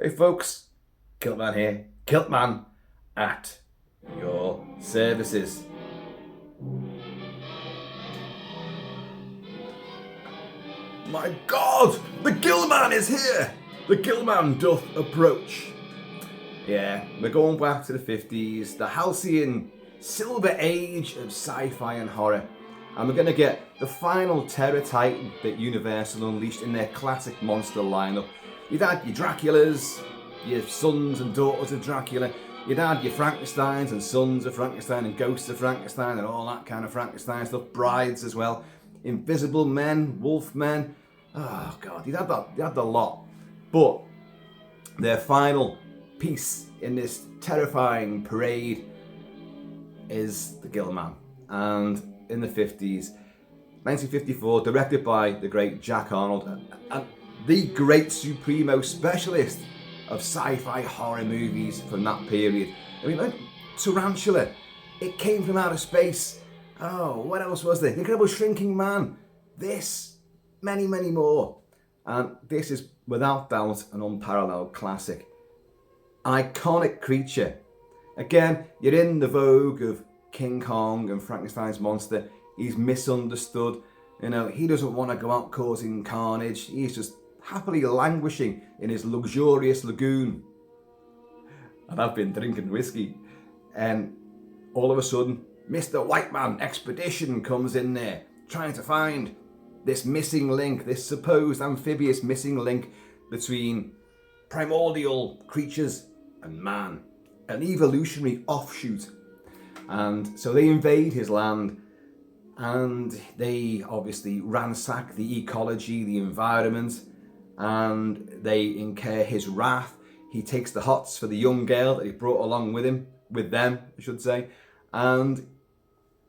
Hey folks, Kilt-Man here. Kilt-Man at your services. My God, the Gillman is here! The Gillman doth approach. Yeah, we're going back to the 50s, the halcyon silver age of sci-fi and horror. And we're going to get the final terror titan that Universal unleashed in their classic monster lineup. You'd had your Draculas, your sons and daughters of Dracula. You'd had your Frankensteins and sons of Frankenstein and ghosts of Frankenstein and all that kind of Frankenstein stuff. Brides as well. Invisible men, wolf men. Oh God, you'd had the lot. But their final piece in this terrifying parade is the Gillman. And in the 50s, 1954, directed by the great Jack Arnold, and the great supremo specialist of sci-fi horror movies from that period. I mean, like Tarantula, it came from outer space. Oh, what else was there? The Incredible Shrinking Man. This, many, many more. And this is, without doubt, an unparalleled classic. Iconic creature. Again, you're in the vogue of King Kong and Frankenstein's monster. He's misunderstood. You know, he doesn't want to go out causing carnage. He's just happily languishing in his luxurious lagoon. And I've been drinking whiskey. And all of a sudden, Mr. White Man Expedition comes in there, trying to find this missing link, this supposed amphibious missing link between primordial creatures and man, an evolutionary offshoot. And so they invade his land, and they obviously ransack the ecology, the environment, and they incur his wrath. He takes the hots for the young girl that he brought along with him, with them, I should say, and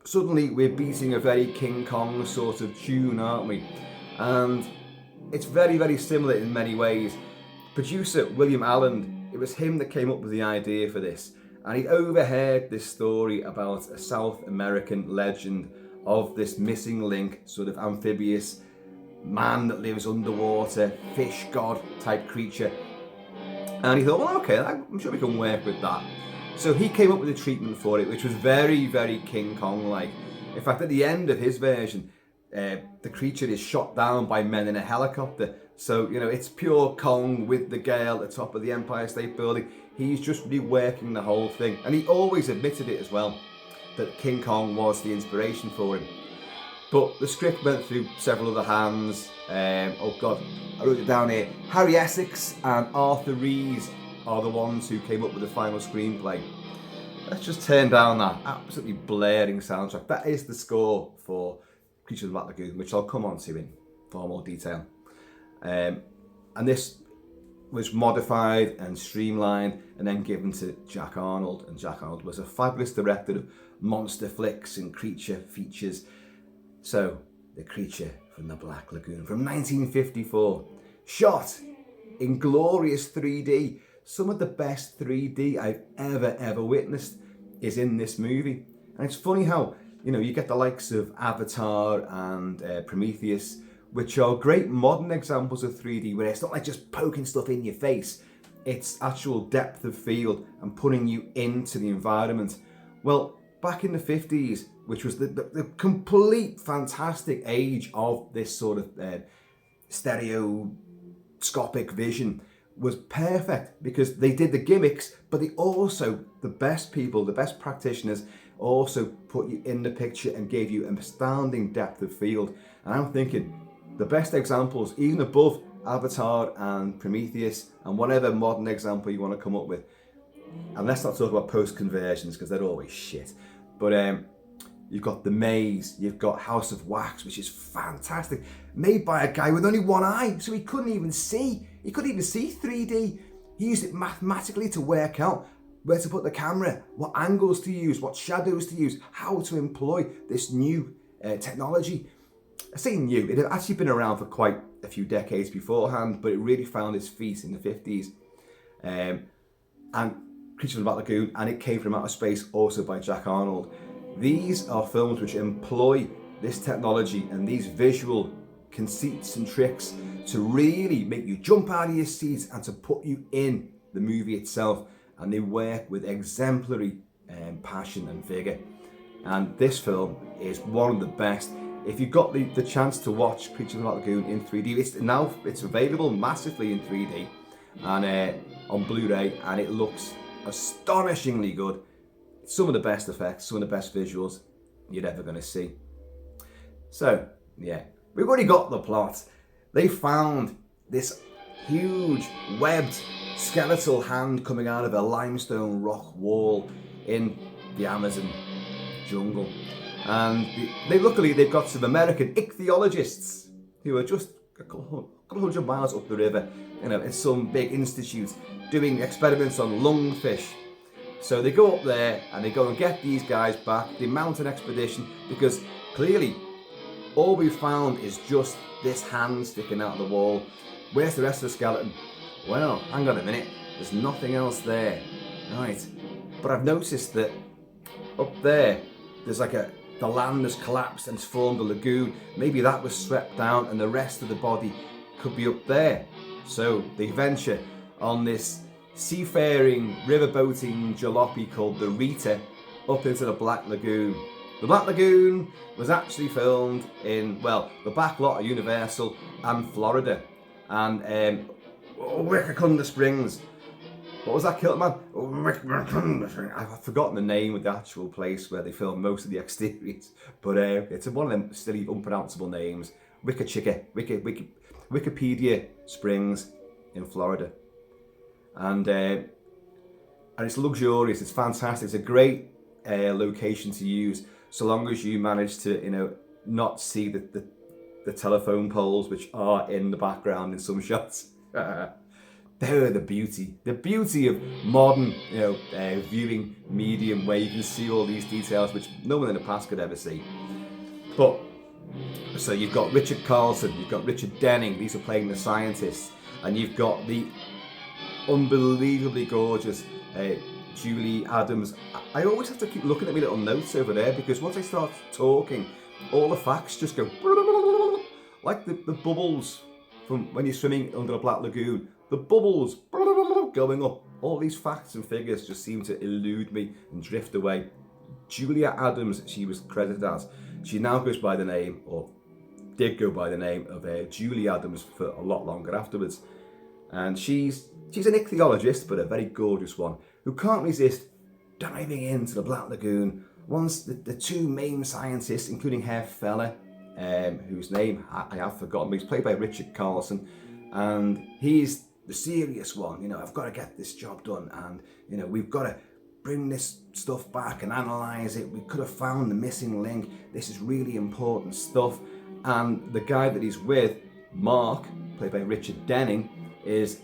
suddenly we're beating a very King Kong sort of tune, aren't we? And it's very, very similar in many ways. Producer William Allen, it was him that came up with the idea for this, and he overheard this story about a South American legend of this missing link, sort of amphibious man that lives underwater, fish god type creature. And he thought, well, okay, I'm sure we can work with that. So he came up with a treatment for it, which was very, very King Kong-like. In fact, at the end of his version, the creature is shot down by men in a helicopter. So, you know, it's pure Kong with the girl at the top of the Empire State Building. He's just reworking the whole thing. And he always admitted it as well, that King Kong was the inspiration for him. But the script went through several other hands. Oh God, I wrote it down here. Harry Essex and Arthur Rees are the ones who came up with the final screenplay. Let's just turn down that absolutely blaring soundtrack. That is the score for Creatures of the Black Lagoon, which I'll come on to in far more detail. And this was modified and streamlined and then given to Jack Arnold. And Jack Arnold was a fabulous director of monster flicks and creature features. So, The Creature from the Black Lagoon from 1954, shot in glorious 3D. Some of the best 3D I've ever witnessed is in this movie. And it's funny how, you know, you get the likes of Avatar and Prometheus, which are great modern examples of 3D where it's not like just poking stuff in your face. It's actual depth of field and putting you into the environment. Well, back in the 50s, which was the complete fantastic age of this sort of stereoscopic vision, was perfect because they did the gimmicks, but they also, the best people, the best practitioners, also put you in the picture and gave you an astounding depth of field. And I'm thinking, the best examples, even above Avatar and Prometheus and whatever modern example you want to come up with, and let's not talk about post-conversions because they're always shit, but you've got The Maze, you've got House of Wax, which is fantastic, made by a guy with only one eye, so he couldn't even see 3D. He used it mathematically to work out where to put the camera, what angles to use, what shadows to use, how to employ this new technology. I say new, it had actually been around for quite a few decades beforehand, but it really found its feet in the 50s. And Creatures of the Black Lagoon, and it came from outer space, also by Jack Arnold. These are films which employ this technology and these visual conceits and tricks to really make you jump out of your seats and to put you in the movie itself. And they work with exemplary passion and vigour. And this film is one of the best. If you've got the chance to watch Creatures of the Lagoon in 3D, it's available massively in 3D and on Blu-ray, and it looks astonishingly good. Some of the best effects, some of the best visuals you're ever going to see. So, yeah, we've already got the plot. They found this huge webbed skeletal hand coming out of a limestone rock wall in the Amazon jungle. And luckily they've got some American ichthyologists who are just a couple hundred miles up the river, in some big institute doing experiments on lungfish. So they go up there and they go and get these guys back. They mount an expedition because clearly all we found is just this hand sticking out of the wall. Where's the rest of the skeleton? Well, hang on a minute, there's nothing else there. Right, but I've noticed that up there, there's like the land has collapsed and it's formed a lagoon. Maybe that was swept down and the rest of the body could be up there. So they venture on this seafaring, riverboating jalopy called the Rita up into the Black Lagoon. The Black Lagoon was actually filmed in, the back lot of Universal and Florida. And Wickacunda Springs. What was that, Kilt-Man? I've forgotten the name of the actual place where they filmed most of the exteriors. But it's one of them silly, unpronounceable names. Wikipedia Springs in Florida. And it's luxurious, it's fantastic. It's a great location to use, so long as you manage to, not see the telephone poles which are in the background in some shots. They're the beauty of modern, viewing medium, where you can see all these details which no one in the past could ever see. But so you've got Richard Carlson, you've got Richard Denning. These are playing the scientists, and you've got the unbelievably gorgeous Julie Adams. I always have to keep looking at my little notes over there because once I start talking, all the facts just go like the bubbles from when you're swimming under a Black Lagoon. The bubbles going up. All these facts and figures just seem to elude me and drift away. Julia Adams, she was credited as. She now goes by the name, or did go by the name of Julie Adams for a lot longer afterwards. And she's an ichthyologist, but a very gorgeous one, who can't resist diving into the Black Lagoon once the two main scientists, including her fella, whose name I have forgotten, but he's played by Richard Carlson, and he's the serious one. I've got to get this job done, and we've got to bring this stuff back and analyse it. We could have found the missing link. This is really important stuff. And the guy that he's with, Mark, played by Richard Denning, he's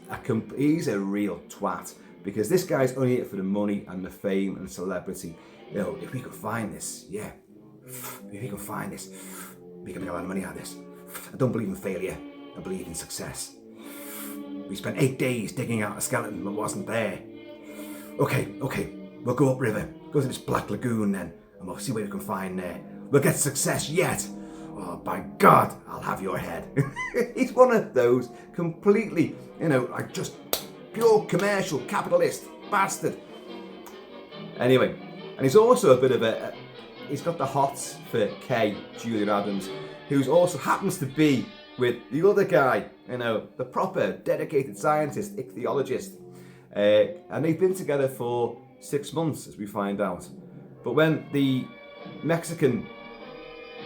a real twat, because this guy's only in it for the money and the fame and celebrity. If we could find this, if we can find this, we can make a lot of money out of this. I don't believe in failure, I believe in success. We spent 8 days digging out a skeleton that wasn't there. Okay, we'll go upriver, go to this Black Lagoon then, and we'll see what we can find there. We'll get success yet. Oh, by God, I'll have your head. He's one of those completely, like just pure commercial capitalist bastard. Anyway, and he's also a bit of he's got the hots for Kay, Julian Adams, who's also happens to be with the other guy, the proper dedicated scientist, ichthyologist. And they've been together for 6 months, as we find out. But when the Mexican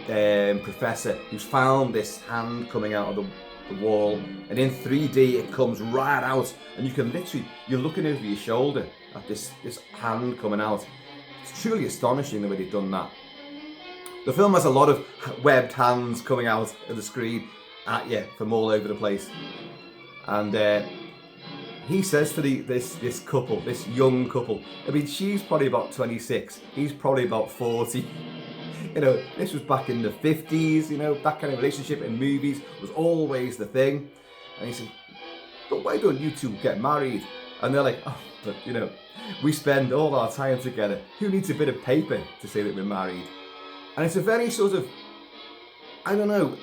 professor who's found this hand coming out of the wall, and in 3D it comes right out, and you can you're looking over your shoulder at this hand coming out. It's truly astonishing the way they've done that. The film has a lot of webbed hands coming out of the screen at you from all over the place, and he says to this couple, this young couple, I mean, she's probably about 26, he's probably about 40. This was back in the 50s, that kind of relationship in movies was always the thing. And he said, but why don't you two get married? And they're like, oh, but we spend all our time together. Who needs a bit of paper to say that we're married? And it's a very sort of, I don't know,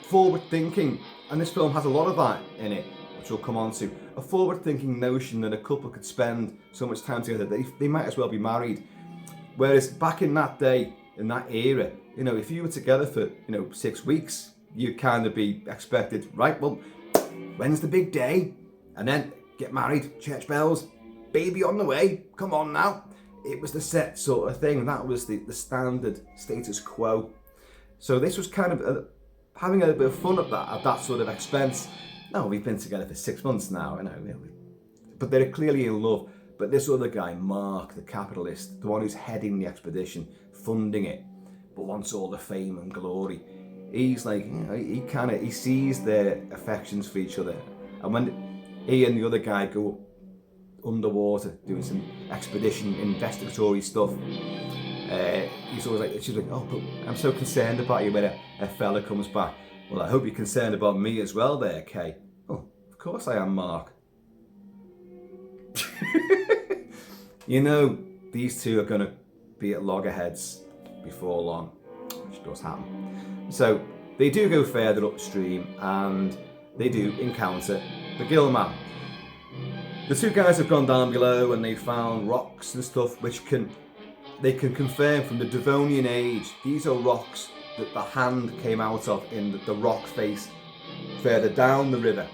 forward-thinking, and this film has a lot of that in it, which we'll come on to, a forward-thinking notion that a couple could spend so much time together they might as well be married. Whereas back in that day, in that era, you know, if you were together for, you know, 6 weeks, you'd kind of be expected, right, well, when's the big day? And then get married, church bells, baby on the way, come on now. It was the set sort of thing. That was the standard status quo. So this was kind of having a bit of fun at that sort of expense. No, we've been together for 6 months now, you know, but they're clearly in love. But this other guy, Mark, the capitalist, the one who's heading the expedition, funding it, but wants all the fame and glory, he's like, you know, he sees their affections for each other. And when he and the other guy go underwater doing some expedition investigatory stuff, he's always like, she's like, oh, but I'm so concerned about you when a fella comes back. Well, I hope you're concerned about me as well there, Kay. Oh, of course I am, Mark. You know, these two are going to be at loggerheads before long, which does happen. So they do go further upstream and they do encounter the Gillman. The two guys have gone down below and they found rocks and stuff which they can confirm from the Devonian age. These are rocks that the hand came out of in the rock face further down the river.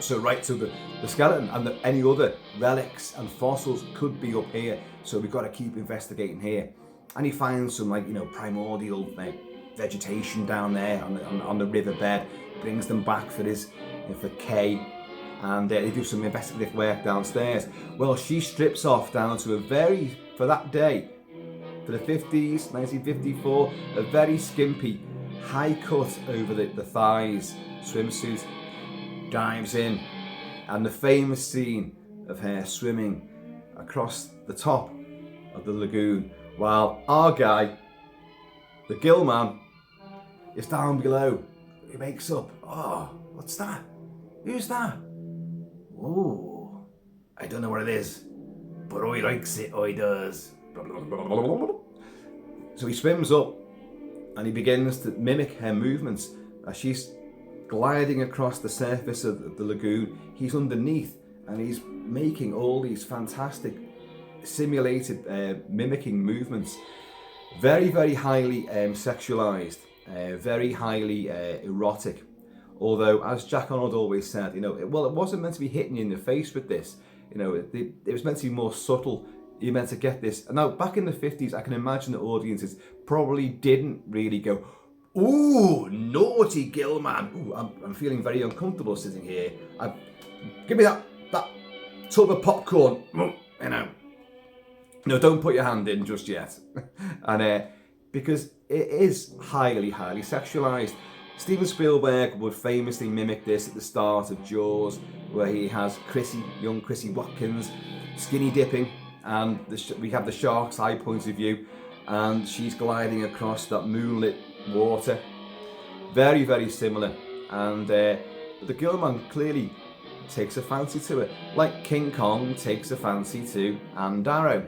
So right to the skeleton and any other relics and fossils could be up here. So we've got to keep investigating here. And he finds some, like, you know, primordial vegetation down there on the riverbed. Brings them back for Kay, and they do some investigative work downstairs. Well, she strips off down to for that day, for the 50s, 1954, a very skimpy, high cut over the thighs swimsuit. Dives in, and the famous scene of her swimming across the top of the lagoon while our guy, the Gillman, is down below. He wakes up. Oh, what's that? Who's that? Oh, I don't know what it is, but I likes it, I does. So he swims up and he begins to mimic her movements as she's gliding across the surface of the lagoon. He's underneath and he's making all these fantastic simulated mimicking movements. Very, very highly sexualized, very highly erotic. Although, as Jack Arnold always said, you know, it wasn't meant to be hitting you in the face with this. You know, it was meant to be more subtle. You're meant to get this. And now, back in the 50s, I can imagine the audiences probably didn't really go, ooh, naughty Gillman. Ooh, I'm feeling very uncomfortable sitting here. Give me that tub of popcorn. You know. No, don't put your hand in just yet. And because it is highly, highly sexualized. Steven Spielberg would famously mimic this at the start of Jaws, where he has young Chrissy Watkins, skinny dipping, and we have the shark's eye point of view, and she's gliding across that moonlit water. Very, very similar. And the Gilman clearly takes a fancy to it, like King Kong takes a fancy to Ann Darrow,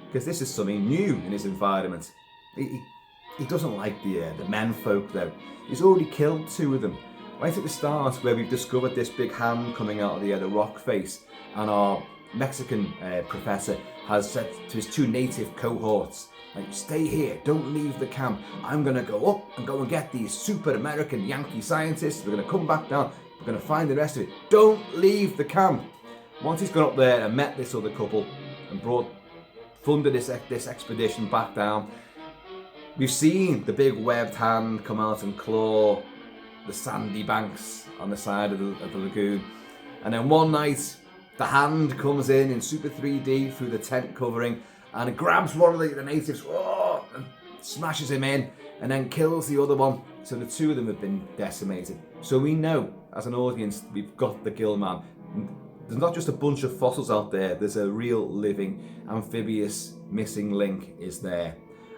because this is something new in his environment. He doesn't like the men folk though. He's already killed 2 of them. Right at the start, where we've discovered this big hand coming out of the rock face, and our Mexican professor has said to his 2 native cohorts, like, stay here, don't leave the camp. I'm gonna go up and go and get these super American Yankee scientists. We're gonna come back down. We're gonna find the rest of it. Don't leave the camp. Once he's gone up there and met this other couple and funded this expedition back down, we've seen the big webbed hand come out and claw the sandy banks on the side of the lagoon. And then one night, the hand comes in super 3D through the tent covering and it grabs one of the natives, and smashes him in, and then kills the other one. So the 2 of them have been decimated. So we know, as an audience, we've got the Gillman. There's not just a bunch of fossils out there, there's a real living amphibious missing link is there.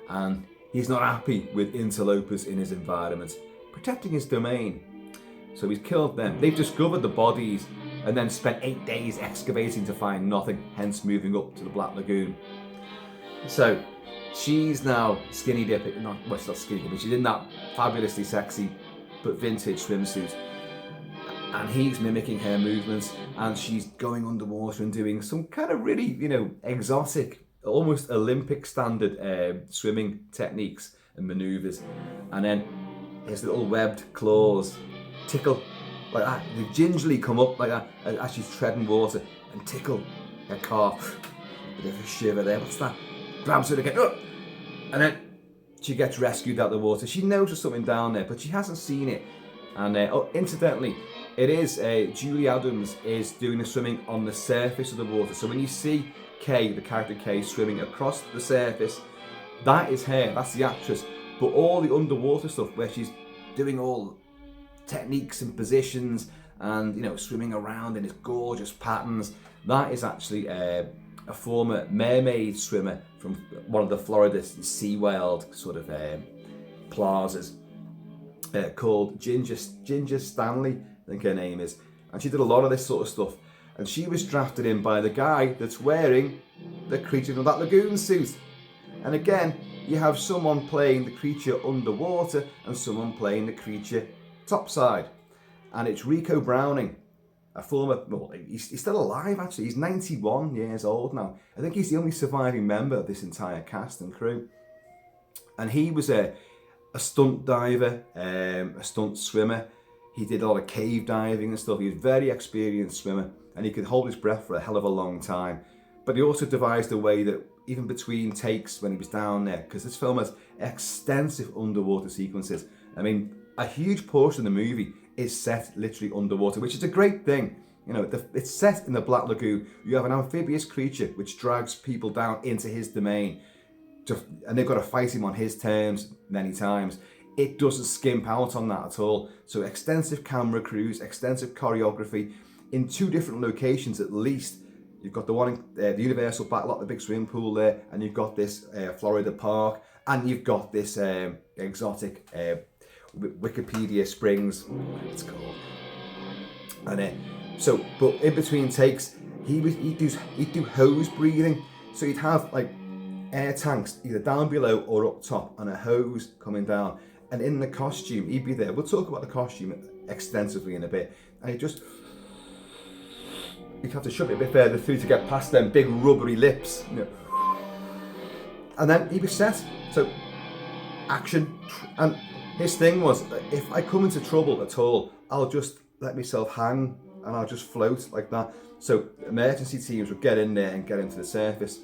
And he's not happy with interlopers in his environment, protecting his domain. So he's killed them. They've discovered the bodies and then spent 8 days excavating to find nothing, hence moving up to the Black Lagoon. So she's now skinny dipping, she's not skinny dipping, she's in that fabulously sexy but vintage swimsuit. And he's mimicking her movements, and she's going underwater and doing some kind of really, you know, exotic, almost Olympic standard swimming techniques and maneuvers. And then his little webbed claws tickle like that. They gingerly come up like that as she's treading water and tickle her calf. Bit of a shiver there. What's that? Grabs her again. Oh! And then she gets rescued out of the water. She knows there's something down there, but she hasn't seen it. And incidentally, it is Julie Adams is doing the swimming on the surface of the water. So when you see Kay, the character Kay, swimming across the surface, that is her. That's the actress. But all the underwater stuff where she's doing all techniques and positions and, you know, swimming around in its gorgeous patterns, that is actually a former mermaid swimmer from one of the Florida SeaWorld sort of plazas called Ginger Stanley, I think her name is. And she did a lot of this sort of stuff. And she was drafted in by the guy that's wearing the creature from that Lagoon suit. And again, you have someone playing the creature underwater and someone playing the creature topside. And it's Rico Browning, a former, well, he's still alive actually. He's 91 years old now. I think he's the only surviving member of this entire cast and crew. And he was a stunt diver, a stunt swimmer. He did a lot of cave diving and stuff. He was a very experienced swimmer and he could hold his breath for a hell of a long time. But he also devised a way that even between takes when he was down there, because this film has extensive underwater sequences. I mean, a huge portion of the movie is set literally underwater, which is a great thing. You know, it's set in the Black Lagoon. You have an amphibious creature which drags people down into his domain, and they've got to fight him on his terms many times. It doesn't skimp out on that at all. So extensive camera crews, extensive choreography in 2 different locations at least. You've got the one in the Universal backlot, the big swimming pool there, and you've got this Florida park, and you've got this exotic Wikipedia Springs, whatever it's called. And but in between takes, he'd do hose breathing. So you'd have like air tanks either down below or up top, and a hose coming down. And in the costume, he'd be there. We'll talk about the costume extensively in a bit. And you'd have to shove it a bit further through to get past them big rubbery lips. You know. And then he'd be set. So action. And his thing was, if I come into trouble at all, I'll just let myself hang and I'll just float like that. So emergency teams would get in there and get into the surface.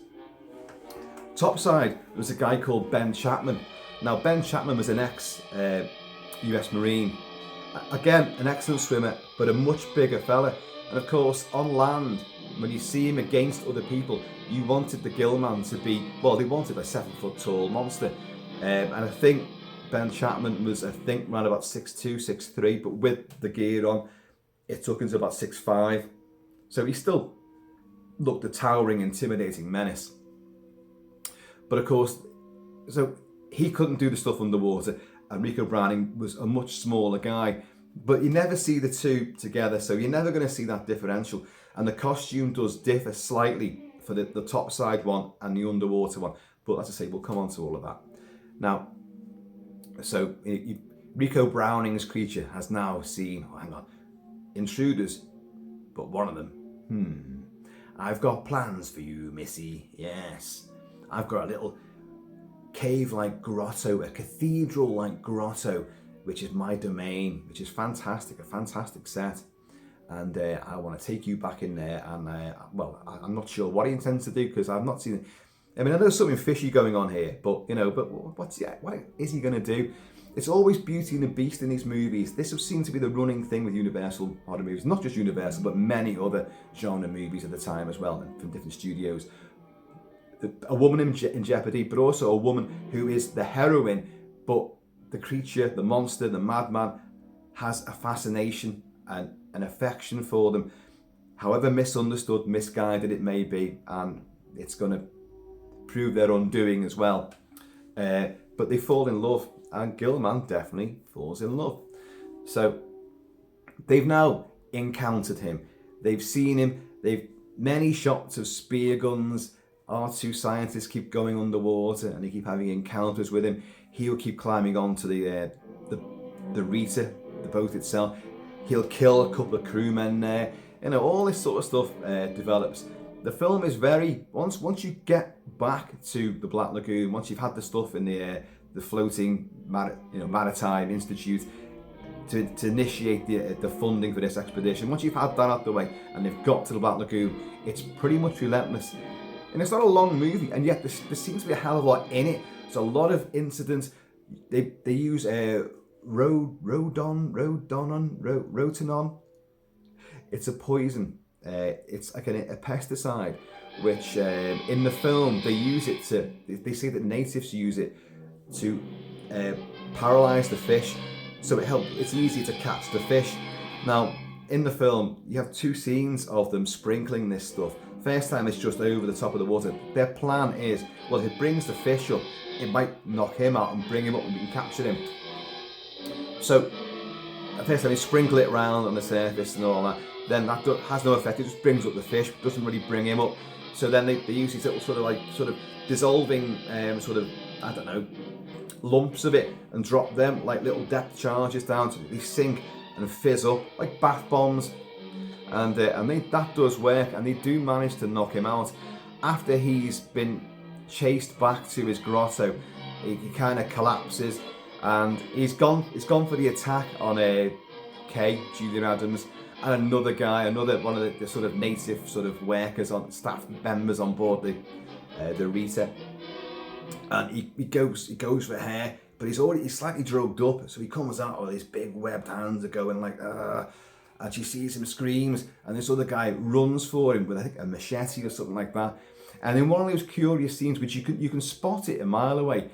Topside, there was a guy called Ben Chapman. Now, Ben Chapman was an ex-US Marine. Again, an excellent swimmer, but a much bigger fella. And of course, on land, when you see him against other people, you wanted the Gillman to be, well, they wanted a 7-foot tall monster. And I think Ben Chapman was, around about 6'2", 6'3", but with the gear on, it took him to about 6'5". So he still looked a towering, intimidating menace. But of course, so he couldn't do the stuff underwater, and Rico Browning was a much smaller guy. But you never see the two together, so you're never going to see that differential. And the costume does differ slightly for the topside one and the underwater one. But as I say, we'll come on to all of that. Now, so Rico Browning's creature has now seen, intruders, but one of them, I've got plans for you, Missy, yes. I've got a little cave-like grotto, a cathedral-like grotto, which is my domain, which is fantastic, a fantastic set. And I want to take you back in there, and I'm not sure what he intends to do, because I've not seen it. I mean, I know there's something fishy going on here, but what is he going to do? It's always Beauty and the Beast in these movies. This would seem to be the running thing with Universal horror movies, not just Universal, but many other genre movies at the time as well, and from different studios. A woman in jeopardy, but also a woman who is the heroine, but the creature, the monster, the madman has a fascination and an affection for them, however misunderstood, misguided it may be, and it's going to prove their undoing as well. But they fall in love, and Gilman definitely falls in love. So they've now encountered him. They've seen him. They've many shots of spear guns. Our 2 scientists keep going underwater, and they keep having encounters with him. He'll keep climbing onto the Rita the boat itself. He'll kill a couple of crewmen there. You know, all this sort of stuff develops. The film is very, once you get back to the Black Lagoon, once you've had the stuff in the floating maritime institute to initiate the funding for this expedition, once you've had that out the way and they've got to the Black Lagoon, it's pretty much relentless. And it's not a long movie, and yet there seems to be a hell of a lot in it. There's a lot of incidents. They use rotenone. It's a poison. It's like a pesticide, which in the film they use it to. They say that natives use it to paralyze the fish, so it's easy to catch the fish. Now, in the film, you have 2 scenes of them sprinkling this stuff. First time it's just over the top of the water. Their plan is, well, if it brings the fish up, it might knock him out and bring him up and we can capture him. So, at first time they sprinkle it around on the surface and all that. Then that has no effect, it just brings up the fish, doesn't really bring him up. So then they use these little sort of dissolving I don't know, lumps of it and drop them like little depth charges down so they sink and fizz up like bath bombs. And that does work, and they do manage to knock him out. After he's been chased back to his grotto, he kind of collapses, and he's gone for the attack on Kay, Julian Adams, and another guy, one of the sort of native sort of workers on staff members on board the Rita, and he goes for her, but he's slightly drugged up, so he comes out with his big webbed hands are going like and she sees him, screams, and this other guy runs for him with, I think, a machete or something like that. And in one of those curious scenes, which you can spot it a mile away,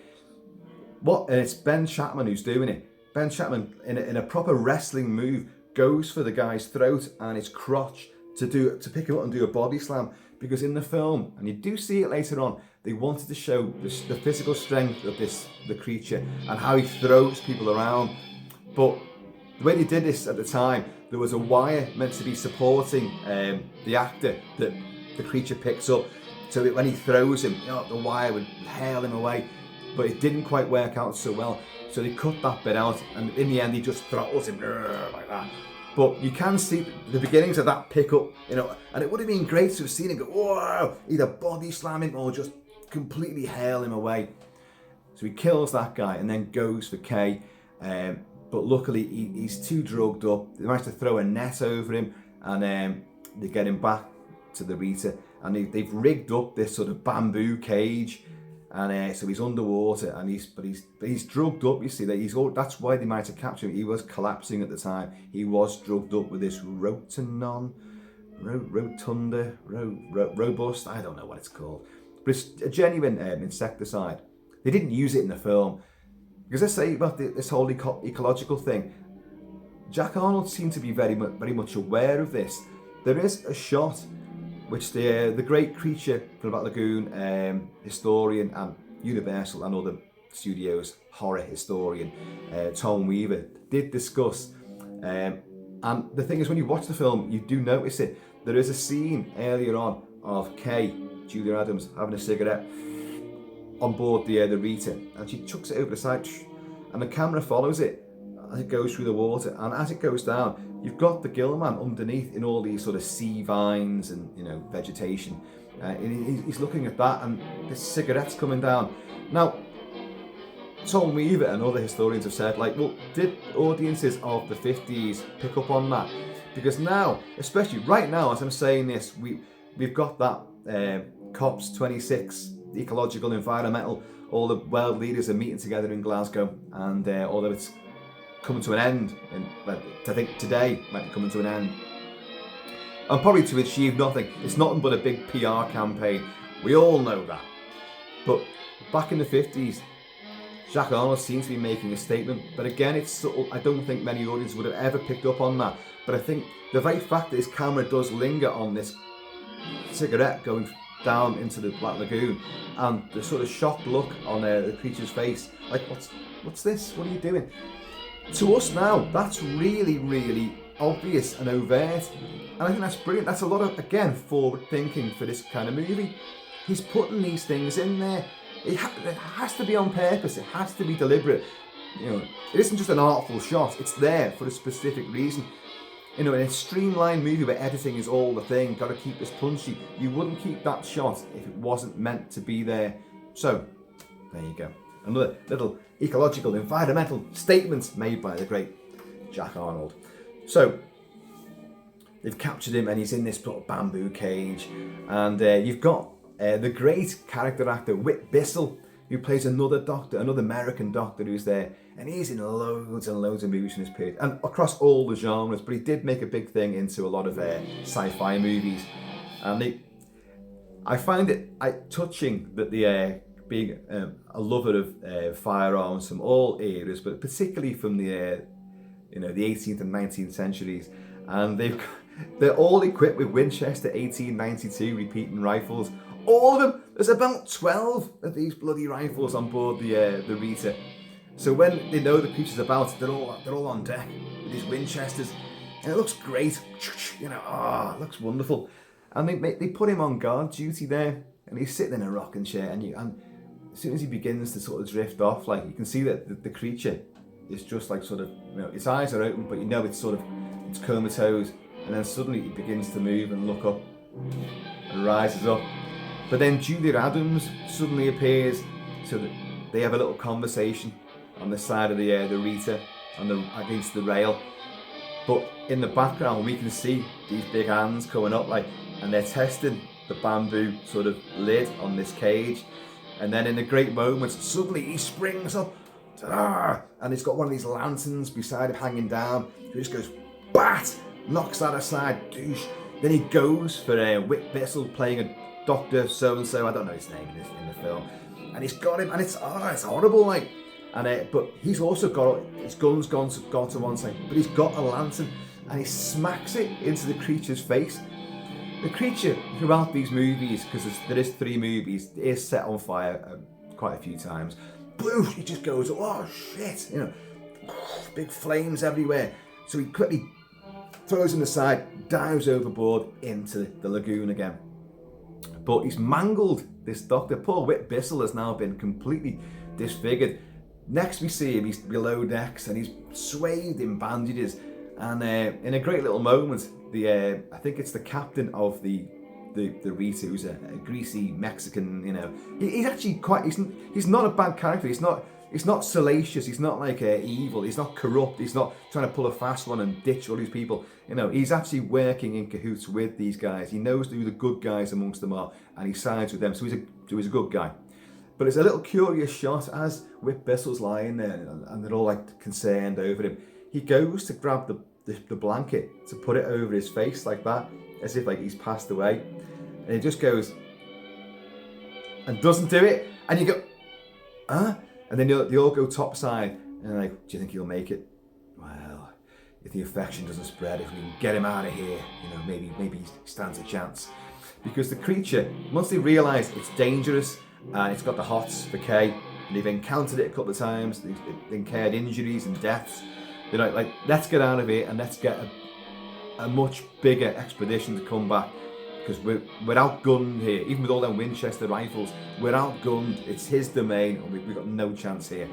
and it's Ben Chapman who's doing it. Ben Chapman, in a proper wrestling move, goes for the guy's throat and his crotch to pick him up and do a body slam. Because in the film, and you do see it later on, they wanted to show the physical strength of the creature and how he throws people around. But the way they did this at the time, there was a wire meant to be supporting the actor that the creature picks up, so that when he throws him, the wire would hale him away. But it didn't quite work out so well, so they cut that bit out, and in the end he just throttles him like that. But you can see the beginnings of that pickup, and it would have been great to have seen him go, whoa, either body slam him or just completely hale him away. So he kills that guy and then goes for Kay. But luckily he's too drugged up. They managed to throw a net over him, and they get him back to the Rita, and they've rigged up this sort of bamboo cage, and so he's underwater, and he's drugged up. You see that that's why they managed to capture him. He was collapsing at the time. He was drugged up with this rotenone, robust. I don't know what it's called, but it's a genuine insecticide. They didn't use it in the film. Because I say about this whole ecological thing, Jack Arnold seemed to be very much aware of this. There is a shot which the great creature from the Black Lagoon historian and Universal and other studios horror historian Tom Weaver did discuss. And the thing is, when you watch the film, you do notice it. There is a scene earlier on of Kay, Julia Adams, having a cigarette on board the Rita, and she chucks it over the side, and the camera follows it as it goes through the water, and as it goes down, you've got the Gillman underneath in all these sort of sea vines and vegetation. He's looking at that, and the cigarette's coming down. Now, Tom Weaver and other historians have said, well, did audiences of the 50s pick up on that? Because now, especially right now, as I'm saying this, we've got that COPs 26. The ecological, environmental, all the world leaders are meeting together in Glasgow, and although it's coming to an end, and I think today might be coming to an end, and probably to achieve nothing. It's nothing but a big PR campaign. We all know that. But back in the 50s, Jack Arnold seems to be making a statement, but again, it's subtle. I don't think many audiences would have ever picked up on that. But I think the very fact that his camera does linger on this cigarette going down into the Black Lagoon, and the sort of shocked look on the creature's face, like, what's this? What are you doing? To us now, that's really, really obvious and overt, and I think that's brilliant. That's a lot of, again, forward thinking for this kind of movie. He's putting these things in there. It has to be on purpose. It has to be deliberate. You know, it isn't just an artful shot. It's there for a specific reason. You know, in a streamlined movie where editing is all the thing, got to keep this punchy. You wouldn't keep that shot if it wasn't meant to be there. So, there you go. Another little ecological, environmental statement made by the great Jack Arnold. So, they've captured him and he's in this sort of bamboo cage. And you've got the great character actor Whit Bissell, who plays another doctor, another American doctor who's there. And he's in loads and loads of movies in this period, and across all the genres, but he did make a big thing into a lot of sci-fi movies. And I find it touching that being a lover of firearms from all eras, but particularly from the 18th and 19th centuries, and they're all equipped with Winchester 1892 repeating rifles. All of them. There's about 12 of these bloody rifles on board the Rita. So when they know the creature's about, they're all on deck with these Winchesters, and it looks great. You know, it looks wonderful. And they put him on guard duty there, and he's sitting in a rocking chair. And as soon as he begins to sort of drift off, like, you can see that the creature is just like sort of, you know, its eyes are open, but you know it's comatose, and then suddenly it begins to move and look up and rises up. But then Julia Adams suddenly appears, so that they have a little conversation on the side of the Rita, against the rail. But in the background we can see these big hands coming up, like, and they're testing the bamboo sort of lid on this cage. And then in a great moment, suddenly he springs up, and he's got one of these lanterns beside him hanging down. He just goes, bat, knocks that aside, douche. Then he goes for Whit Bissell playing a Dr. So-and-so, I don't know his name in the film. And he's got him, and it's horrible, like. And but he's also got his gun's gone to one side, but he's got a lantern, and he smacks it into the creature's face. The creature throughout these movies, because there is 3 movies, is set on fire quite a few times. Blue, he just goes, oh shit, you know, big flames everywhere. So he quickly throws him aside, dives overboard into the lagoon again. But he's mangled this doctor. Poor Whit Bissell has now been completely disfigured. Next we see him, he's below decks and he's swathed in bandages. And in a great little moment, I think it's the captain of the Rita, who's a greasy Mexican, you know. He's actually he's not a bad character. He's not salacious. He's not like evil. He's not corrupt. He's not trying to pull a fast one and ditch all these people. You know, he's actually working in cahoots with these guys. He knows who the good guys amongst them are, and he sides with them. So he's a good guy. But it's a little curious shot as Whit Bissell's lying there, and they're all like concerned over him. He goes to grab the blanket to put it over his face like that, as if like he's passed away, and he just goes and doesn't do it, and you go, huh? And then they all go topside, and they're like, do you think he'll make it? Well, if the infection doesn't spread, if we can get him out of here, you know, maybe he stands a chance. Because the creature, once they realise it's dangerous and it's got the hots for K, and they've encountered it a couple of times, they've incurred injuries and deaths, they're like, let's get out of here and let's get a much bigger expedition to come back. Because we're outgunned here, even with all them Winchester rifles, we're outgunned, it's his domain, and we've got no chance here.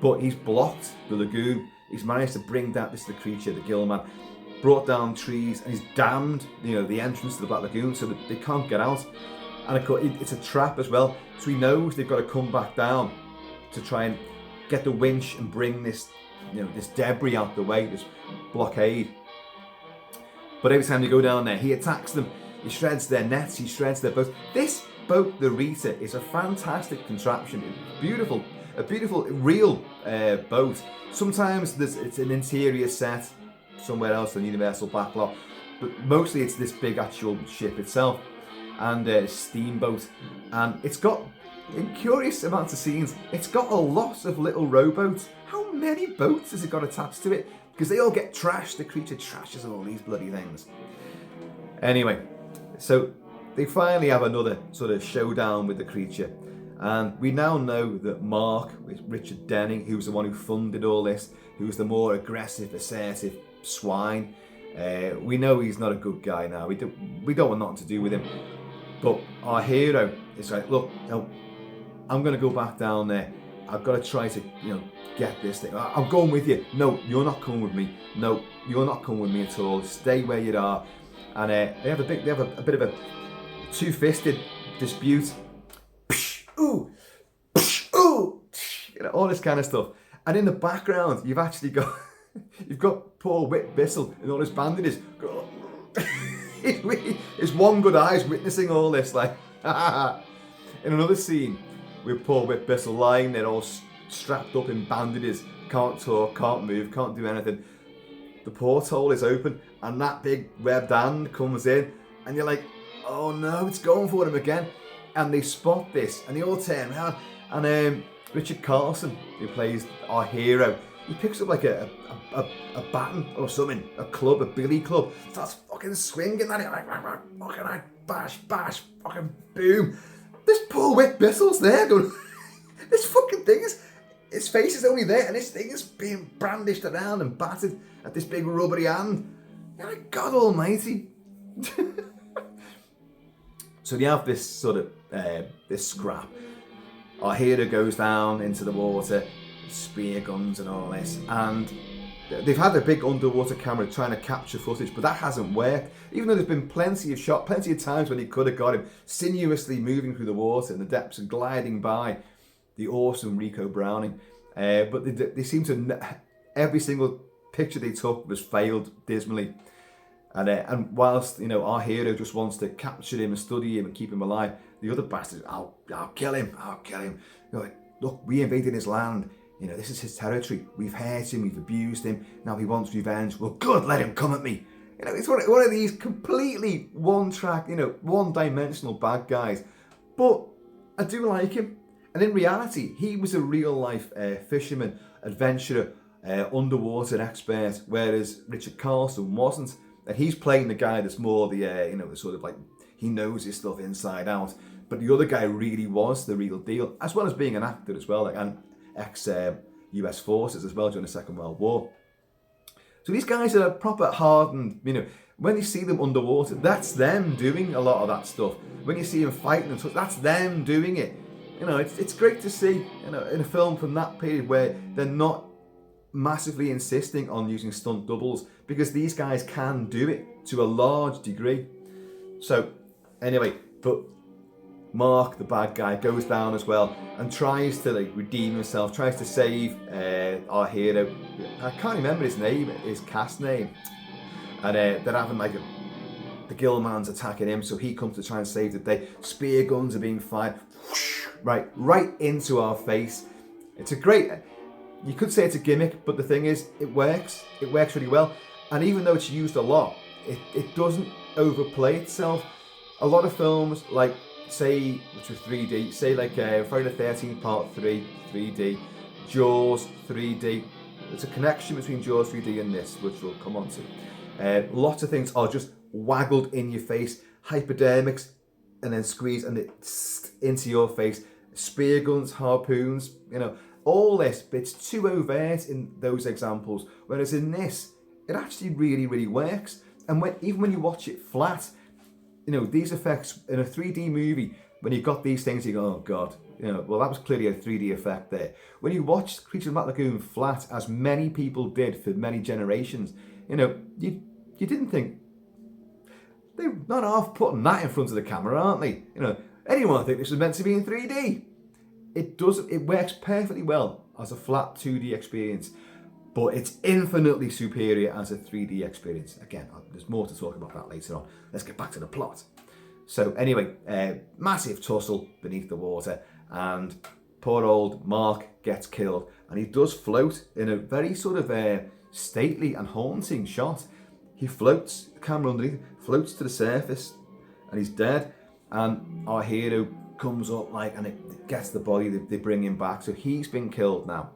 But he's blocked the lagoon, he's managed to bring down, this is the creature, the Gillman, brought down trees, and he's dammed, you know, the entrance to the Black Lagoon so that they can't get out. And of course, it's a trap as well, so he knows they've got to come back down to try and get the winch and bring this, you know, this debris out the way, this blockade. But every time they go down there, he attacks them. He shreds their nets, he shreds their boats. This boat, the Rita, is a fantastic contraption. It's a beautiful, real boat. Sometimes it's an interior set somewhere else on Universal Backlot, but mostly it's this big actual ship itself, and a steamboat. And it's got, in curious amounts of scenes, it's got a lot of little rowboats. How many boats has it got attached to it? Because they all get trashed, the creature trashes all these bloody things. Anyway, so they finally have another sort of showdown with the creature, and we now know that Mark, Richard Denning, who's the one who funded all this, who's the more aggressive, assertive swine, we know he's not a good guy now. We don't want nothing to do with him. But our hero is like, look, no, I'm going to go back down there. I've got to try to, get this thing. I'm going with you. No, you're not coming with me. No, you're not coming with me at all. Stay where you are. And they have a bit of a two-fisted dispute. Psh, ooh, psh, ooh, all this kind of stuff. And in the background, you've actually got poor Whit Bissell and all his bandages. His one good eye is witnessing all this. Like, in another scene, with poor Whit Bissell lying there all strapped up in bandages, can't talk, can't move, can't do anything. The porthole is open, and that big webbed hand comes in, and you're like, oh no, it's going for him again. And they spot this, and they all turn around, and Richard Carlson, who plays our hero, he picks up like a baton or something, a club, a billy club, starts fucking swinging at it, like, fucking like, bash, bash, fucking boom. This poor Whit Bissell's there going, this fucking thing is, his face is only there, and this thing is being brandished around and battered at this big rubbery hand. You're like, God almighty. So they have this sort of, this scrap. Our hero goes down into the water, spear guns and all this, and they've had a big underwater camera trying to capture footage, but that hasn't worked. Even though there's been plenty of times when he could have got him sinuously moving through the water in the depths and gliding by the awesome Rico Browning. But they seem to, every single picture they took was failed dismally. And whilst, our hero just wants to capture him and study him and keep him alive, the other bastards, I'll kill him. Like, look, we invaded his land. This is his territory. We've hurt him, we've abused him. Now he wants revenge. Well, good, let him come at me. It's one of these completely one-track, one-dimensional bad guys. But I do like him. And in reality, he was a real-life fisherman, adventurer, underwater expert, whereas Richard Carlson wasn't. And he's playing the guy that's more the sort of like, he knows his stuff inside out. But the other guy really was the real deal, as well as being an actor as well, like an ex-US forces as well during the Second World War. So these guys are proper hardened, when you see them underwater, that's them doing a lot of that stuff. When you see them fighting and stuff, that's them doing it. It's great to see, in a film from that period where they're not massively insisting on using stunt doubles, because these guys can do it to a large degree. So anyway, but Mark, the bad guy, goes down as well and tries to redeem himself, tries to save our hero. I can't remember his name, his cast name. And they're having the Gillman's attacking him, so he comes to try and save the day. Spear guns are being fired, right into our face. It's a great, you could say it's a gimmick, but the thing is, it works really well. And even though it's used a lot, it doesn't overplay itself. A lot of films, which was 3D, Friday the 13th Part 3, 3D, Jaws, 3D. There's a connection between Jaws 3D and this, which we'll come on to. Lots of things are just waggled in your face, hypodermics, and then squeezed and it's into your face. Spear guns, harpoons, all this, but it's too overt in those examples. Whereas in this, it actually really, really works. And even when you watch it flat, these effects in a 3D movie, when you've got these things, you go, oh God, well, that was clearly a 3D effect there. When you watch Creatures of the Lagoon flat, as many people did for many generations, you didn't think, they're not half putting that in front of the camera, aren't they? Anyone think this was meant to be in 3D? It works perfectly well as a flat 2D experience, but it's infinitely superior as a 3D experience. Again, there's more to talk about that later on. Let's get back to the plot. So anyway, massive tussle beneath the water, and poor old Mark gets killed, and he does float in a very sort of stately and haunting shot. He floats, the camera underneath, floats to the surface, and he's dead, and our hero comes up and it gets the body, they bring him back, so he's been killed now.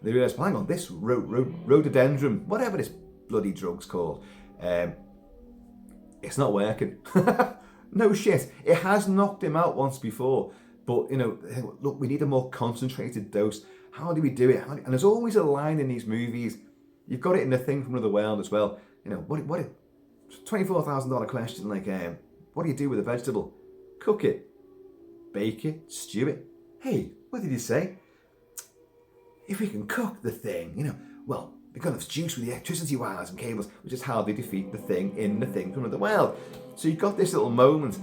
They realise, hang on, this rhododendron, whatever this bloody drug's called, it's not working. No shit, it has knocked him out once before, but look, we need a more concentrated dose. How do we do it? And there's always a line in these movies, you've got it in The Thing from Another World as well, what $24,000 question, what do you do with a vegetable? Cook it, bake it, stew it. Hey, what did you say? if we can cook the thing, well, we've got enough juice with the electricity wires and cables, which is how they defeat the thing in the thing from another world. So you've got this little moment,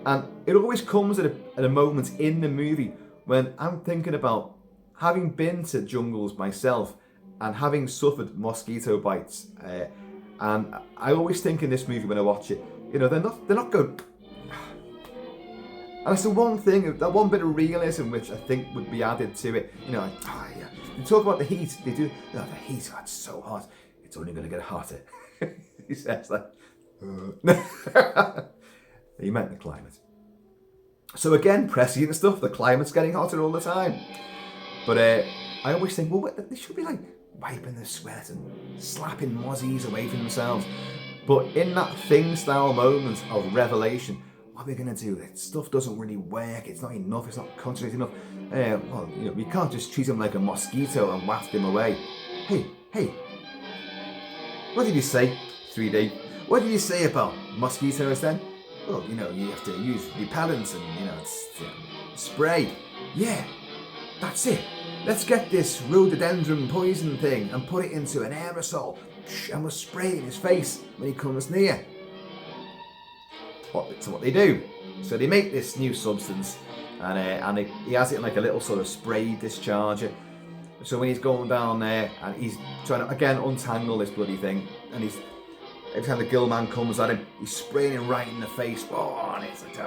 and it always comes at a moment in the movie when I'm thinking about having been to jungles myself and having suffered mosquito bites. And I always think in this movie when I watch it, they're not going. And that's the one thing, that one bit of realism which I think would be added to it. Yeah. You talk about the heat, they do. The heat, it's so hot. It's only going to get hotter. He says that. He meant the climate. So again, prescient and stuff. The climate's getting hotter all the time. But I always think, well, they should be like wiping their sweat and slapping mozzies away from themselves. But in that thing-style moment of revelation, what are we going to do? That stuff doesn't really work. It's not enough. It's not concentrated enough. We can't just treat him like a mosquito and waft him away. Hey. What did you say, 3D? What did you say about mosquitoes then? Well, you have to use repellents and, spray. Yeah, that's it. Let's get this rhododendron poison thing and put it into an aerosol and we'll spray it in his face when he comes near. So what they do, so they make this new substance and he has it in like a little sort of spray discharger. So when he's going down there and he's trying to again untangle this bloody thing, and every time the Gillman comes at him, he's spraying him right in the face. Oh, and it's like,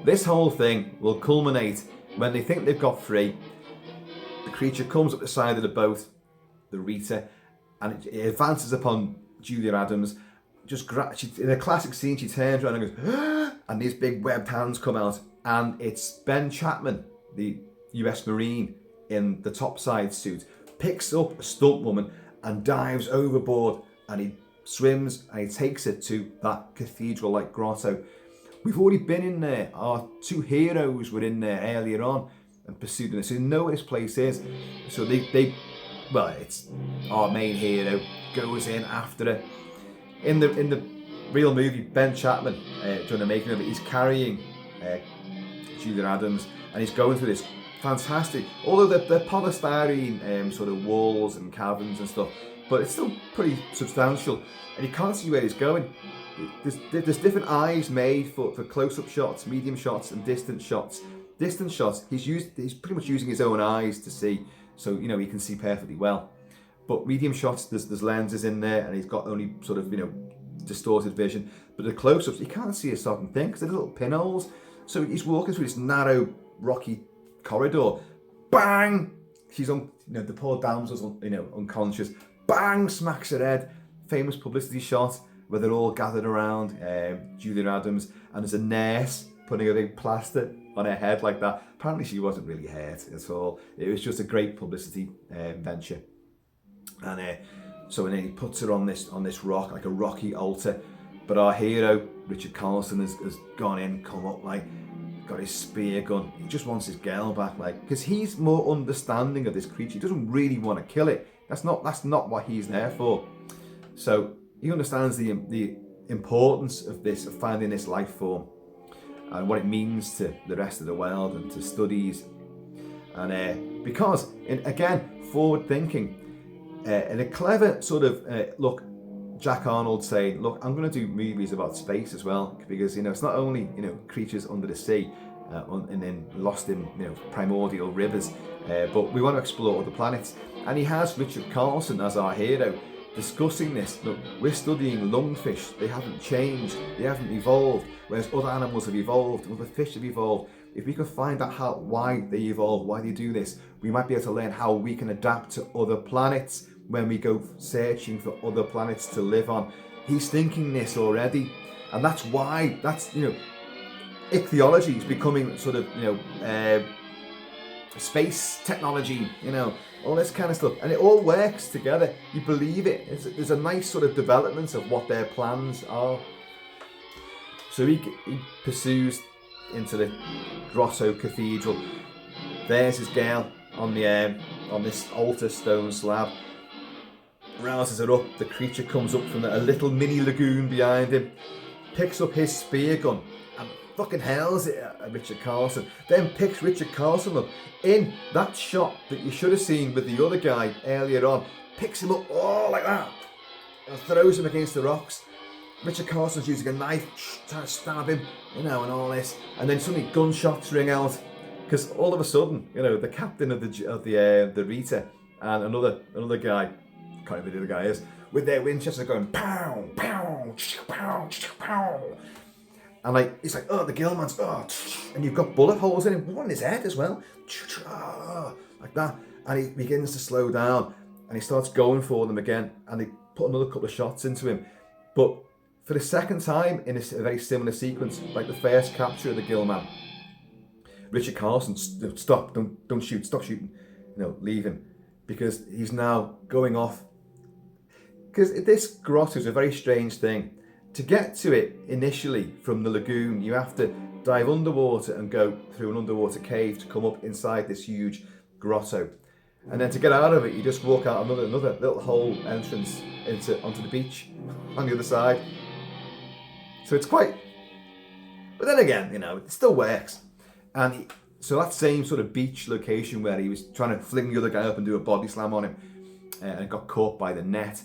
This whole thing will culminate when they think they've got free. The creature comes up the side of the boat, the Rita, and it advances upon Julia Adams. In a classic scene, she turns around and goes, and these big webbed hands come out, and it's Ben Chapman, the US Marine in the topside suit, picks up a stunt woman and dives overboard, and he swims and he takes it to that cathedral-like grotto. We've already been in there. Our two heroes were in there earlier on and pursued it. So they know what this place is. So it's our main hero goes in after it. In the real movie, Ben Chapman, during the making of it, he's carrying Julia Adams, and he's going through this fantastic, although they're polystyrene sort of walls and caverns and stuff, but it's still pretty substantial, and you can't see where he's going. There's different eyes made for close-up shots, medium shots, and distant shots. Distant shots, he's pretty much using his own eyes to see, so he can see perfectly well. But medium shots, there's lenses in there, and he's got only sort of distorted vision. But the close-ups, you can't see a certain thing because there's little pinholes. So he's walking through this narrow, rocky corridor. Bang! She's on. The poor damsel's unconscious. Bang! Smacks her head. Famous publicity shot where they're all gathered around Julia Adams, and there's a nurse putting a big plaster on her head like that. Apparently, she wasn't really hurt at all. It was just a great publicity venture. And so then he puts her on this rock, like a rocky altar. But our hero, Richard Carlson, has gone in, come up, got his spear gun. He just wants his girl back, because he's more understanding of this creature. He doesn't really want to kill it. That's not what he's there for. So he understands the importance of finding this life form and what it means to the rest of the world and to studies. And because, again, forward thinking. And a clever sort of look, Jack Arnold saying, look, I'm going to do movies about space as well, because it's not only creatures under the sea and then lost in primordial rivers, but we want to explore other planets. And he has Richard Carlson as our hero discussing this. Look, we're studying lungfish. They haven't changed. They haven't evolved, whereas other animals have evolved, other fish have evolved. If we could find out why they evolved, why they do this, we might be able to learn how we can adapt to other planets when we go searching for other planets to live on. He's thinking this already, and that's why ichthyology is becoming sort of space technology, all this kind of stuff, and it all works together. You believe it. There's a nice sort of development of what their plans are. So he pursues into the grotto cathedral. There's his girl on this altar stone slab. Rouses her up. The creature comes up from a little mini lagoon behind him, picks up his spear gun, and fucking hurls it at Richard Carlson. Then picks Richard Carlson up in that shot that you should have seen with the other guy earlier on. Picks him up, like that, and throws him against the rocks. Richard Carlson's using a knife, trying to stab him, and all this. And then suddenly gunshots ring out, because all of a sudden, the captain of the Rita and another guy, can't remember who the guy is, with their Winchester going pow, pow, pow, pow. And it's like, the Gillman's, and you've got bullet holes in him, one in his head as well, like that. And he begins to slow down, and he starts going for them again, and they put another couple of shots into him. But for the second time in a very similar sequence, like the first capture of the Gillman, Richard Carlson, stop, don't shoot, stop shooting, leave him, because he's now going off. Because this grotto is a very strange thing. To get to it initially from the lagoon, you have to dive underwater and go through an underwater cave to come up inside this huge grotto. And then to get out of it, you just walk out another little hole entrance onto the beach on the other side. So it's quite... But then again, it still works. And so that same sort of beach location where he was trying to fling the other guy up and do a body slam on him and got caught by the net,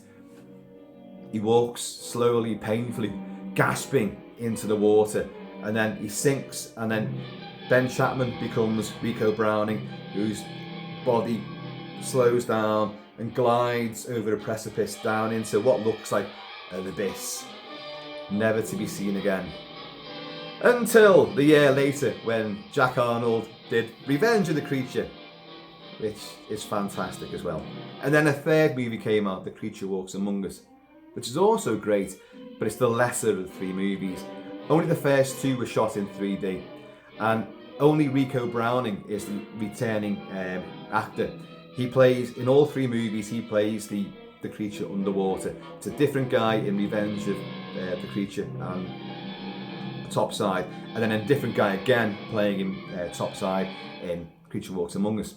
he walks slowly, painfully, gasping into the water, and then he sinks, and then Ben Chapman becomes Rico Browning, whose body slows down and glides over a precipice down into what looks like an abyss, never to be seen again. Until the year later, when Jack Arnold did Revenge of the Creature, which is fantastic as well. And then a third movie came out, The Creature Walks Among Us, which is also great, but it's the lesser of the three movies. Only the first two were shot in 3D, and only Rico Browning is the returning actor. He plays, in all three movies, he plays the creature underwater. It's a different guy in Revenge of the Creature and Topside, and then a different guy again playing him Topside in Creature Walks Among Us.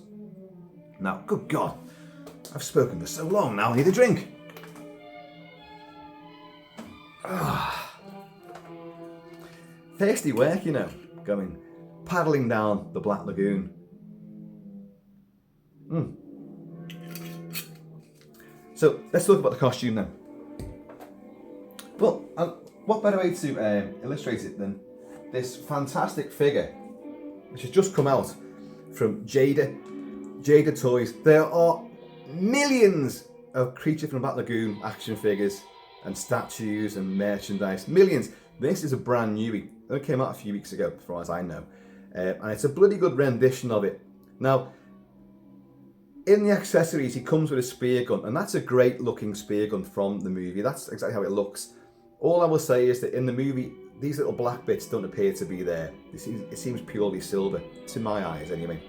Now, good God, I've spoken for so long now, I need a drink. Thirsty work, going paddling down the Black Lagoon. So let's talk about the costume then. Well, what better way to illustrate it than this fantastic figure, which has just come out from Jada Toys. There are millions of Creature from the Black Lagoon action figures and statues and merchandise, millions. This is a brand newbie. It came out a few weeks ago, as far as I know. And it's a bloody good rendition of it. Now, in the accessories, he comes with a spear gun, and that's a great looking spear gun from the movie. That's exactly how it looks. All I will say is that in the movie, these little black bits don't appear to be there. It seems purely silver, to my eyes anyway.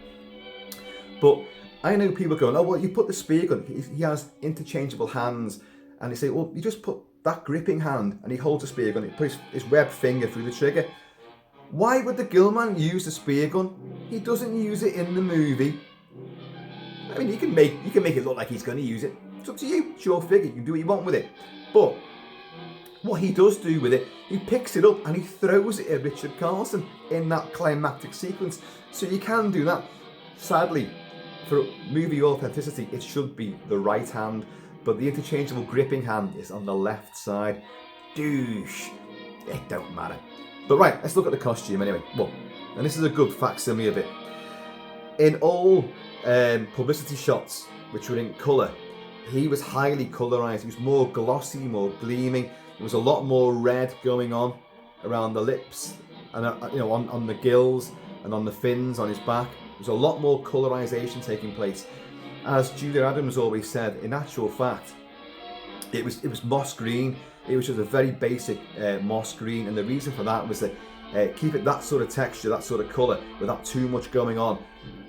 But I know people going, oh, well, you put the spear gun, he has interchangeable hands, and they say, well, you just put that gripping hand, and he holds a spear gun, he puts his webbed finger through the trigger. Why would the Gillman use the spear gun? He doesn't use it in the movie. I mean, you can make it look like he's going to use it. It's up to you. It's your figure. You can do what you want with it. But what he does do with it, he picks it up and he throws it at Richard Carlson in that climactic sequence. So you can do that. Sadly, for movie authenticity, it should be the right hand, but the interchangeable gripping hand is on the left side. Douche. It don't matter. But right, let's look at the costume anyway. Well, and this is a good facsimile of it. In all publicity shots, which were in colour, he was highly colourised. He was more glossy, more gleaming. There was a lot more red going on around the lips and on the gills and on the fins on his back. There was a lot more colorisation taking place. As Julia Adams always said, in actual fact, it was moss green. It was just a very basic moss green, and the reason for that was that keep it that sort of texture, that sort of colour, without too much going on.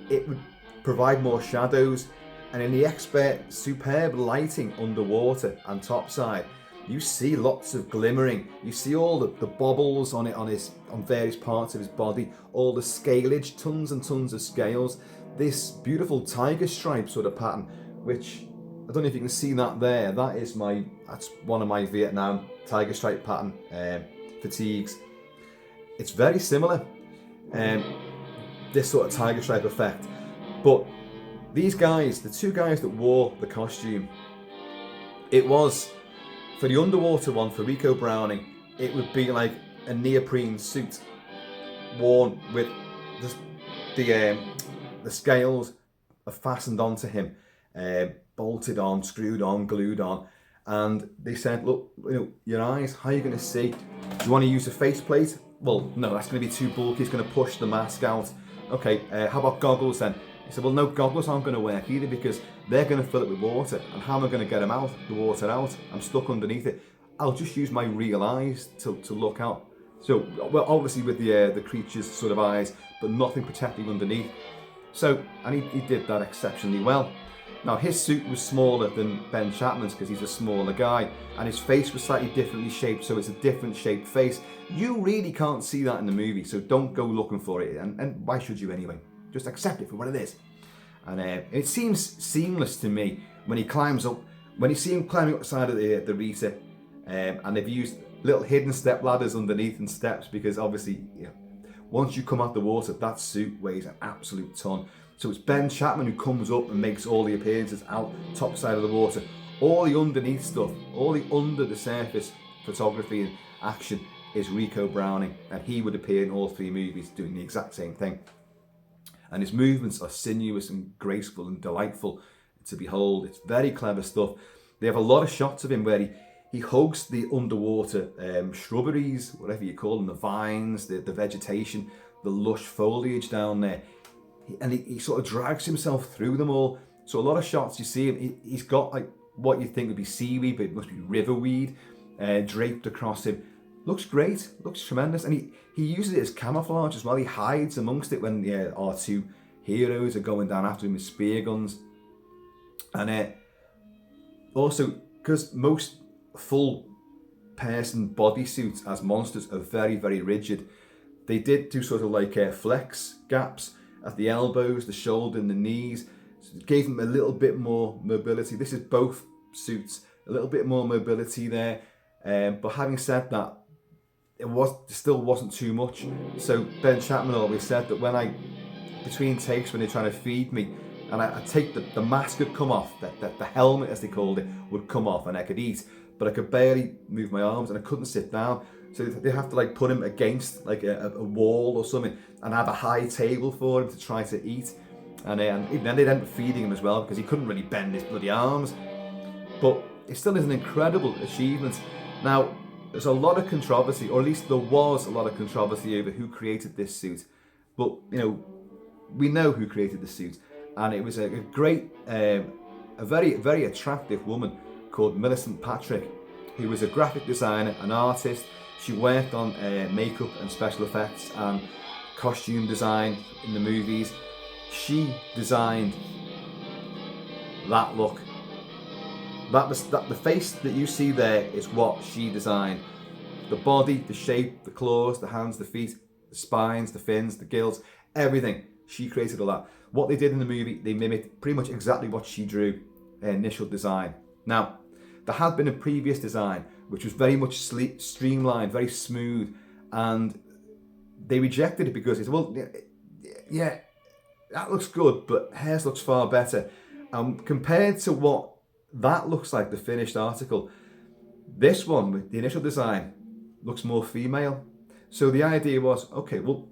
It would provide more shadows, and in the expert superb lighting underwater and topside, you see lots of glimmering. You see all the bobbles on various parts of his body, all the scalage, tons and tons of scales. This beautiful tiger stripe sort of pattern, which I don't know if you can see that there. That's one of my Vietnam tiger stripe pattern fatigues. it's very similar, this sort of tiger stripe effect. But these guys, the two guys that wore the costume, it was, for the underwater one, for Rico Browning, it would be like a neoprene suit worn with the scales are fastened onto him, bolted on, screwed on, glued on. And they said, look, your eyes, how are you going to see? Do you want to use a faceplate? Well, no, that's going to be too bulky. It's going to push the mask out. Okay, how about goggles then? He said, well, no, goggles aren't going to work either because they're going to fill it with water. And how am I going to get them out, the water out? I'm stuck underneath it. I'll just use my real eyes to look out. So, well, obviously with the creature's sort of eyes, but nothing protecting underneath. So, and he did that exceptionally well. Now, his suit was smaller than Ben Chapman's because he's a smaller guy, and his face was slightly differently shaped, so it's a different shaped face. You really can't see that in the movie, so don't go looking for it, and why should you anyway? Just accept it for what it is. And it seems seamless to me when he climbs up, when you see him climbing up the side of the Rita, and they've used little hidden step ladders underneath and steps because obviously, once you come out the water, that suit weighs an absolute ton. So it's Ben Chapman who comes up and makes all the appearances out top side of the water. All the underneath stuff, all the under the surface photography and action is Rico Browning, and he would appear in all three movies doing the exact same thing. And his movements are sinuous and graceful and delightful to behold. It's very clever stuff. They have a lot of shots of him where he hugs the underwater shrubberies, whatever you call them, the vines, the vegetation, the lush foliage down there. And he sort of drags himself through them all. So a lot of shots you see him, he's got like what you think would be seaweed, but it must be riverweed draped across him. Looks great, looks tremendous. And he uses it as camouflage as well. He hides amongst it when our two heroes are going down after him with spear guns. And also, because most full person bodysuits as monsters are very, very rigid, they did do sort of like flex gaps at the elbows, the shoulder and the knees. So it gave them a little bit more mobility. This is both suits, a little bit more mobility there. But having said that, it still wasn't too much. So Ben Chapman always said that between takes when they're trying to feed me, and I take the mask would come off, the helmet as they called it would come off, and I could eat, but I could barely move my arms and I couldn't sit down. So they have to like put him against like a wall or something and have a high table for him to try to eat. And then they'd end up feeding him as well because he couldn't really bend his bloody arms. But it still is an incredible achievement. Now, there's a lot of controversy, or at least there was a lot of controversy over who created this suit. But, we know who created the suit. And it was a great, a very, very attractive woman called Millicent Patrick, who was a graphic designer, an artist. She worked on makeup and special effects and costume design in the movies. She designed that look. The face that you see there is what she designed. The body, the shape, the claws, the hands, the feet, the spines, the fins, the gills, everything. She created all that. What they did in the movie, they mimicked pretty much exactly what she drew, her initial design. Now, there had been a previous design which was very much streamlined, very smooth, and they rejected it because it's, well, yeah, that looks good, but hers looks far better. Compared to what that looks like, the finished article, this one with the initial design looks more female. So the idea was, okay, well,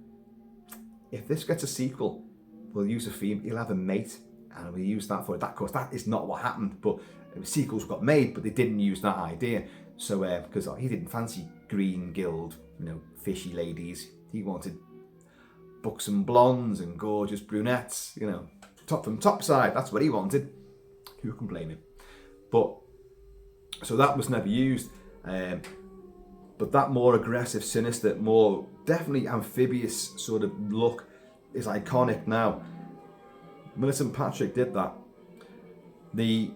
if this gets a sequel, we'll use a female, he'll have a mate, and we'll use that for it. Of course, that is not what happened, but sequels got made, but they didn't use that idea. So, because he didn't fancy green gilled, fishy ladies. He wanted buxom blondes and gorgeous brunettes, from top side. That's what he wanted. Who can blame him? But, so that was never used. But that more aggressive, sinister, more definitely amphibious sort of look is iconic now. Millicent Patrick did that. The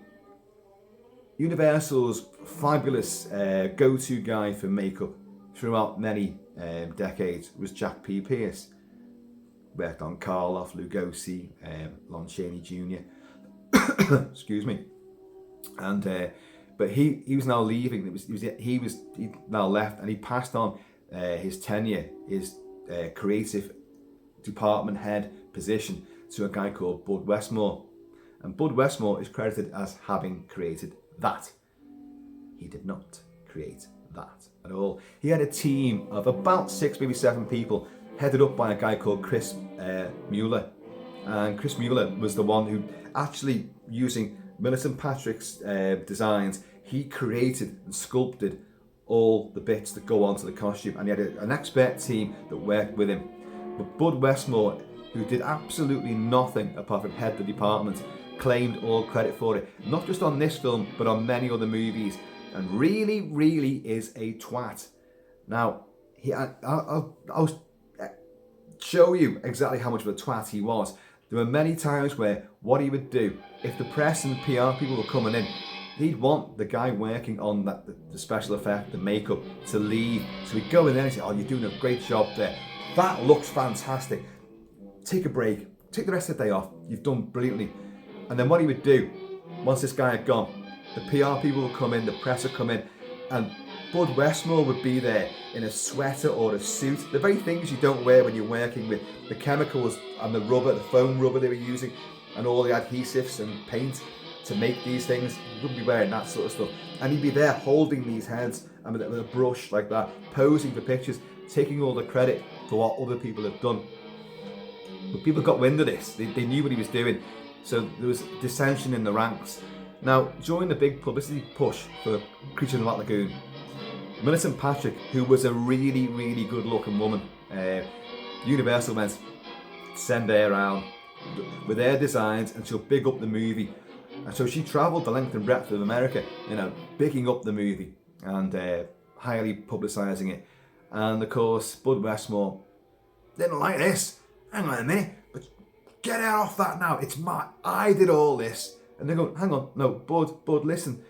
Universal's fabulous go-to guy for makeup throughout many decades was Jack P. Pierce. Worked on Karloff, Lugosi, Lon Chaney Jr. Excuse me. And but he was now leaving. He now left, and he passed on his tenure, his creative department head position to a guy called Bud Westmore. And Bud Westmore is credited as having created that. He did not create that at all. He had a team of about 6, maybe 7 people, headed up by a guy called Chris Mueller. And Chris Mueller was the one who actually, using Millicent Patrick's designs, he created and sculpted all the bits that go onto the costume. And he had an expert team that worked with him. But Bud Westmore, who did absolutely nothing apart from head the department, claimed all credit for it. Not just on this film, but on many other movies. And really is a twat. Now, I'll show you exactly how much of a twat he was. There were many times where what he would do, if the press and PR people were coming in, he'd want the guy working on the special effect, the makeup, to leave. So he'd go in there and say, "Oh, you're doing a great job there. That looks fantastic. Take a break. Take the rest of the day off. You've done brilliantly." And then what he would do, once this guy had gone, the PR people would come in, the press would come in, and Bud Westmore would be there in a sweater or a suit. The very things you don't wear when you're working with the chemicals and the rubber, the foam rubber they were using, and all the adhesives and paint to make these things. You wouldn't be wearing that sort of stuff. And he'd be there holding these heads and with a brush like that, posing for pictures, taking all the credit for what other people have done. But people got wind of this. They knew what he was doing. So there was dissension in the ranks. Now, during the big publicity push for Creature in the Black Lagoon, Millicent Patrick, who was a really good looking woman, Universal went, send her around with their designs and she'll big up the movie. And so she travelled the length and breadth of America, bigging up the movie and highly publicising it. And of course, Bud Westmore didn't like this. Hang on a minute, but get her off that now. I did all this. And they go, hang on, no, Bud, listen.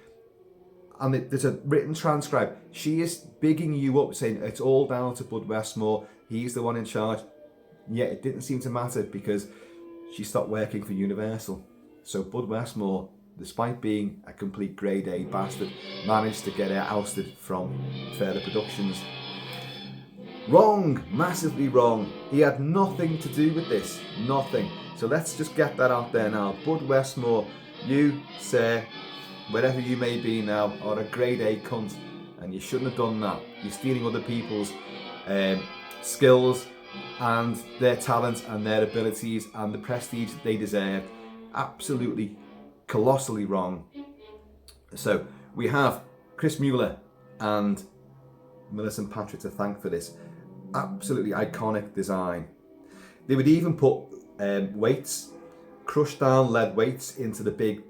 And there's a written transcribe. She is bigging you up, saying it's all down to Bud Westmore. He's the one in charge. Yet it didn't seem to matter because she stopped working for Universal. So Bud Westmore, despite being a complete grade A bastard, managed to get her ousted from further productions. Wrong, massively wrong. He had nothing to do with this, nothing. So let's just get that out there now. Bud Westmore, you, sir, wherever you may be now, are a grade A cunt, and you shouldn't have done that. You're stealing other people's skills and their talent and their abilities and the prestige they deserve. Absolutely, colossally wrong. So we have Chris Mueller and Millicent Patrick to thank for this absolutely iconic design. They would even put weights, crushed down lead weights into the big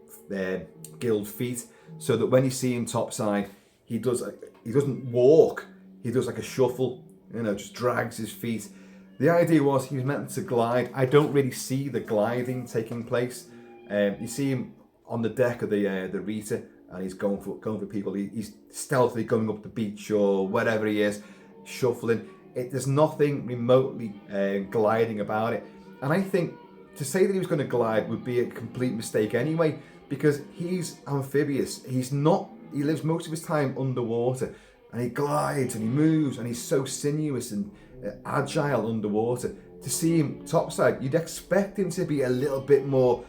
gilled feet, so that when you see him topside, he doesn't walk, he does like a shuffle, just drags his feet. The idea was he was meant to glide. I don't really see the gliding taking place. You see him on the deck of the Rita, and he's going for people. He's stealthily going up the beach or wherever he is, shuffling. There's nothing remotely gliding about it. And I think to say that he was going to glide would be a complete mistake anyway, because he's amphibious. He lives most of his time underwater, and he glides and he moves, and he's so sinuous and agile underwater. To see him topside, you'd expect him to be a little bit more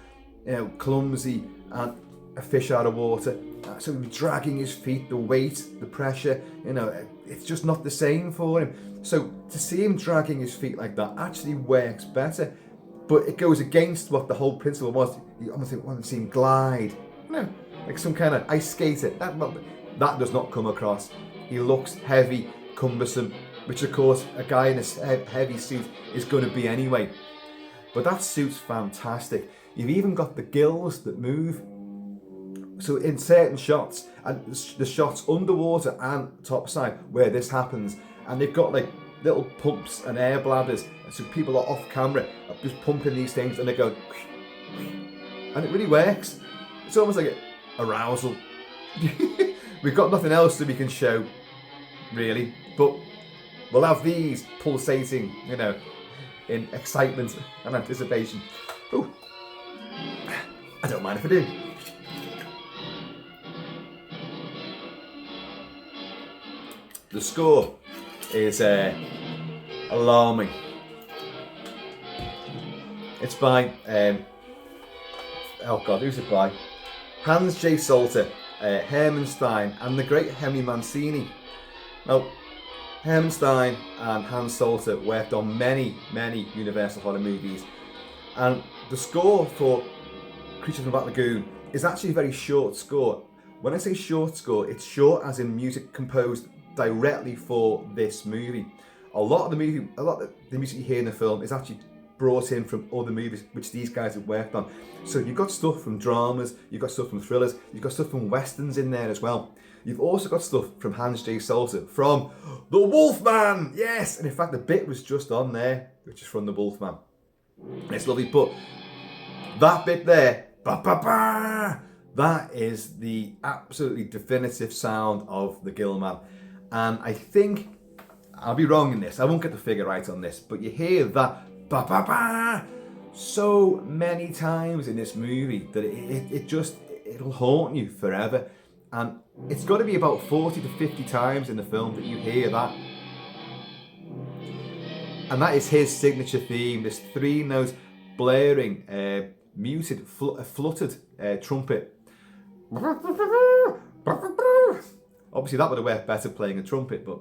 clumsy and a fish out of water. So he'd be dragging his feet, the weight, the pressure, it's just not the same for him. So to see him dragging his feet like that actually works better, but it goes against what the whole principle was. You almost want to see him glide, like some kind of ice skater. That does not come across. He looks heavy, cumbersome, which of course a guy in a heavy suit is going to be anyway. But that suit's fantastic. You've even got the gills that move. So in certain shots, and the shots underwater and topside where this happens, and they've got like little pumps and air bladders, so people are off camera are just pumping these things, and they go, and it really works. It's almost like arousal. We've got nothing else that we can show, really, but we'll have these pulsating, in excitement and anticipation. Ooh. I don't mind if I do. The score. is alarming. It's by, oh God, who's it by? Hans J. Salter, Herman Stein, and the great Henry Mancini. Now, Herman Stein and Hans Salter worked on many Universal horror movies, and the score for Creature from the Black Lagoon is actually a very short score. When I say short score, it's short as in music composed directly for this movie. A lot of the music you hear in the film is actually brought in from other movies which these guys have worked on. So you've got stuff from dramas, you've got stuff from thrillers, you've got stuff from westerns in there as well. You've also got stuff from Hans J. Salter, from The Wolfman, yes! And in fact, the bit was just on there, which is from The Wolfman. It's lovely, but that bit there, ba ba ba, that is the absolutely definitive sound of the Gillman. And I think, I'll be wrong in this, I won't get the figure right on this, but you hear that ba ba ba so many times in this movie that it'll haunt you forever. And it's got to be about 40 to 50 times in the film that you hear that. And that is his signature theme, this 3-note blaring, muted, fluttered trumpet. Obviously that would have worked better playing a trumpet, but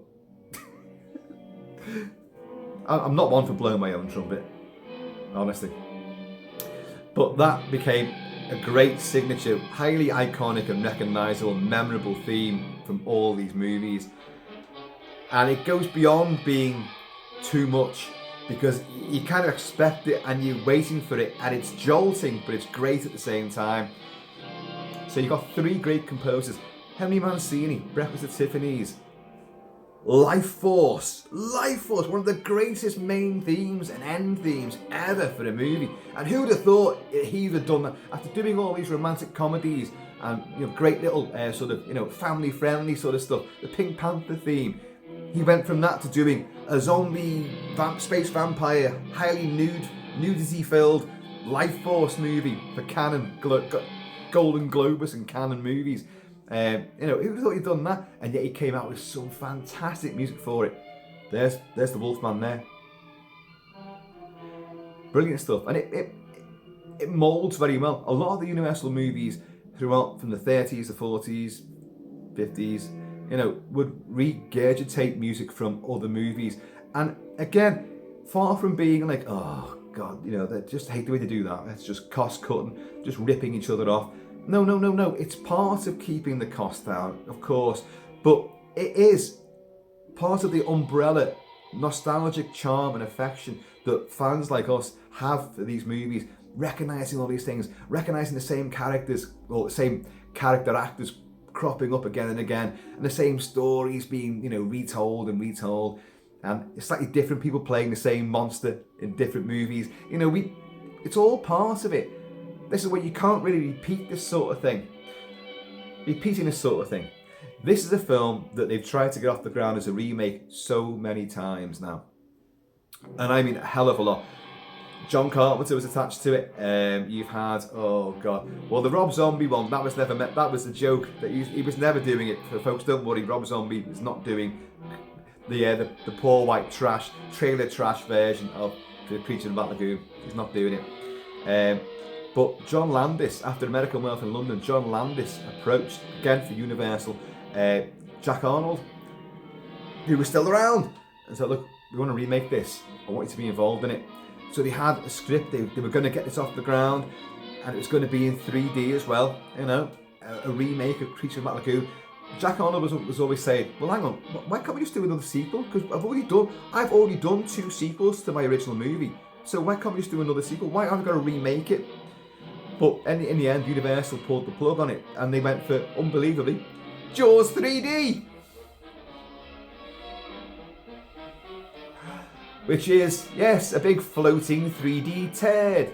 I'm not one for blowing my own trumpet, honestly. But that became a great signature, highly iconic and recognisable, memorable theme from all these movies. And it goes beyond being too much, because you kind of expect it and you're waiting for it, and it's jolting, but it's great at the same time. So you've got 3 great composers: Henry Mancini, Breakfast at Tiffany's, Life Force, one of the greatest main themes and end themes ever for a movie. And who'd have thought he'd have done that after doing all these romantic comedies and great little sort of family-friendly sort of stuff. The Pink Panther theme, he went from that to doing a zombie space vampire, highly nudity-filled Life Force movie for Cannon, Golden Globus and Cannon movies. Who thought he'd done that? And yet he came out with some fantastic music for it. There's the Wolfman there. Brilliant stuff. And it moulds very well. A lot of the Universal movies throughout, from the 30s, the 40s, 50s, would regurgitate music from other movies. And again, far from being like, oh God, they just hate the way they do that. It's just cost cutting, just ripping each other off. No. It's part of keeping the cost down, of course, but it is part of the umbrella, nostalgic charm and affection that fans like us have for these movies, recognising all these things, recognising the same characters, or the same character actors cropping up again and again, and the same stories being, retold, and slightly different people playing the same monster in different movies. It's all part of it. This is where you can't really repeating this sort of thing. This is a film that they've tried to get off the ground as a remake so many times now. And I mean a hell of a lot. John Carpenter was attached to it. You've had, the Rob Zombie one, that was a joke. That he was never doing it. For folks, don't worry, Rob Zombie is not doing the poor white trash, trailer trash version of The Creature from the Black Lagoon. He's not doing it. But John Landis, after American Werewolf in London, John Landis approached, again for Universal, Jack Arnold, who was still around, and said, look, we want to remake this. I want you to be involved in it. So they had a script, they were going to get this off the ground, and it was going to be in 3D as well, a remake of Creature from the Black Lagoon. Jack Arnold was always saying, well, hang on, why can't we just do another sequel? Because I've already done 2 sequels to my original movie. So why can't we just do another sequel? Why have I got to remake it? But in the end, Universal pulled the plug on it, and they went for, unbelievably, Jaws 3D! Which is, yes, a big floating 3D turd.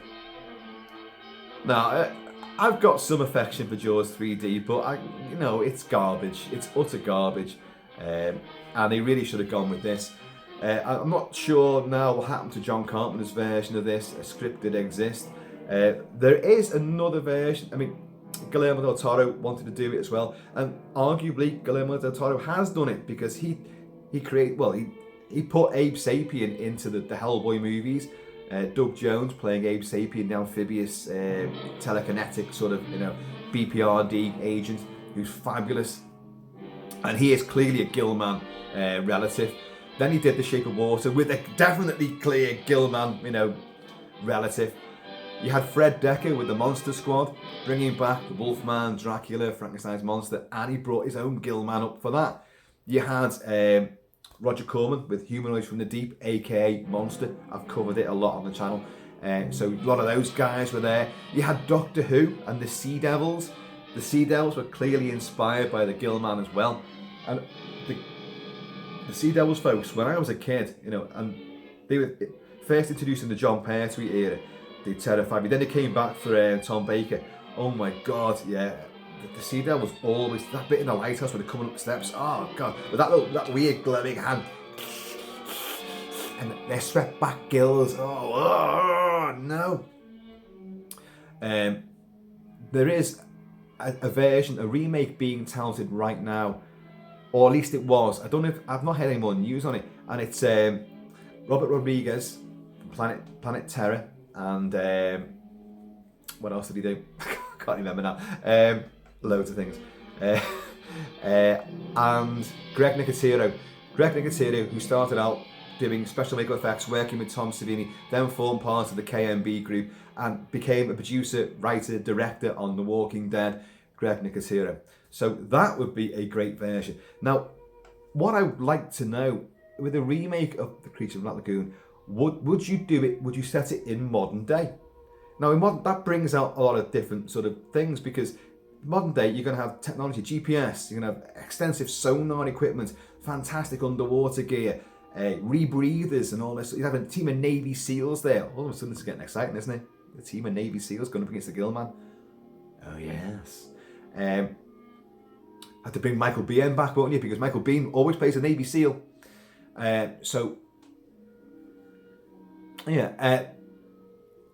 Now, I've got some affection for Jaws 3D, but it's garbage. It's utter garbage. And they really should have gone with this. I'm not sure now what happened to John Carpenter's version of this. A script did exist. There is another version. I mean, Guillermo del Toro wanted to do it as well, and arguably Guillermo del Toro has done it, because he he put Abe Sapien into the Hellboy movies. Doug Jones playing Abe Sapien, the amphibious telekinetic sort of BPRD agent who's fabulous, and he is clearly a Gillman relative. Then he did The Shape of Water with a definitely clear Gillman relative. You had Fred Decker with the Monster Squad, bringing back the Wolfman, Dracula, Frankenstein's monster, and he brought his own Gillman up for that. You had Roger Corman with Humanoids from the Deep, aka Monster. I've covered it a lot on the channel. So a lot of those guys were there. You had Doctor Who and the Sea Devils. The Sea Devils were clearly inspired by the Gillman as well. And the Sea Devils folks, when I was a kid, and they were first introduced in the John Pertwee era, they terrified me. Then they came back for Tom Baker. Oh my God, yeah. The Sea Devils always, that bit in the lighthouse when they're coming up the steps, oh God, with that weird glowing hand, and their swept back gills, oh no. There is a version, a remake being touted right now, or at least it was. I don't know if, I've not heard any more news on it, and it's Robert Rodriguez from Planet Terror, and what else did he do? I can't remember now. Loads of things. And Greg Nicotero. Greg Nicotero, who started out doing special makeup effects, working with Tom Savini, then formed part of the KMB group and became a producer, writer, director on The Walking Dead. Greg Nicotero. So that would be a great version. Now, what I would like to know, with a remake of The Creature from Lagoon, would you do it, would you set it in modern day? Now, that brings out a lot of different sort of things, because modern day, you're going to have technology, GPS, you're going to have extensive sonar equipment, fantastic underwater gear, rebreathers and all this. You have a team of Navy SEALs there. All of a sudden, it's getting exciting, isn't it? The team of Navy SEALs going up against the Gillman. Oh, yes. Had to bring Michael Biehn back, won't you? Because Michael Biehn always plays a Navy SEAL.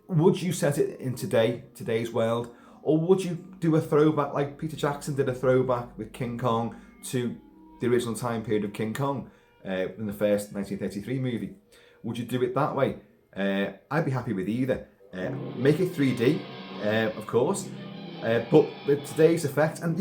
Would you set it in today's world? Or would you do a throwback like Peter Jackson did, a throwback with King Kong to the original time period of King Kong in the first 1933 movie? Would you do it that way? I'd be happy with either. Make it 3D, of course, but with today's effects, and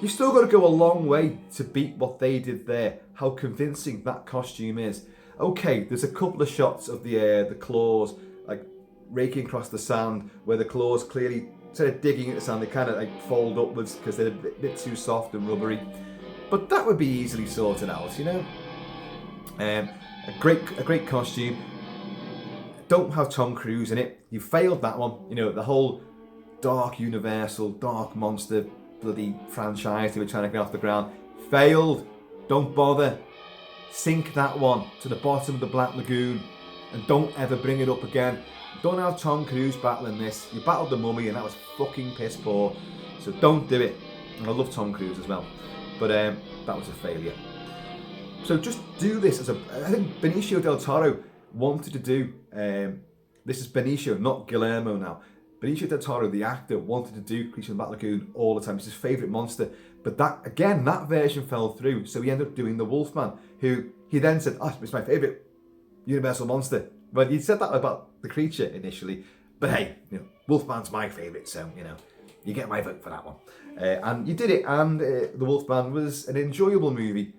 you've still got to go a long way to beat what they did there, how convincing that costume is. Okay, there's a couple of shots of the claws, like, raking across the sand, where the claws clearly, instead of digging at the sand, they kind of like fold upwards because they're a bit too soft and rubbery. But that would be easily sorted out, A great costume. Don't have Tom Cruise in it. You failed that one. The whole dark Universal, dark monster bloody franchise they were trying to get off the ground. Failed. Don't bother. Sink that one to the bottom of the Black Lagoon and don't ever bring it up again. Don't have Tom Cruise battling this. You battled the Mummy and that was fucking piss poor. So don't do it. And I love Tom Cruise as well. But that was a failure. So just do this as I think Benicio del Toro wanted to do, this is Benicio, not Guillermo now. Benicio del Toro, the actor, wanted to do Creature from the Black Lagoon all the time. It's his favourite monster. But that version fell through. So he ended up doing the Wolfman, who he then said, it's my favourite Universal monster. But he said that about the creature initially. But hey, Wolfman's my favourite, so, you get my vote for that one. And you did it, and The Wolfman was an enjoyable movie.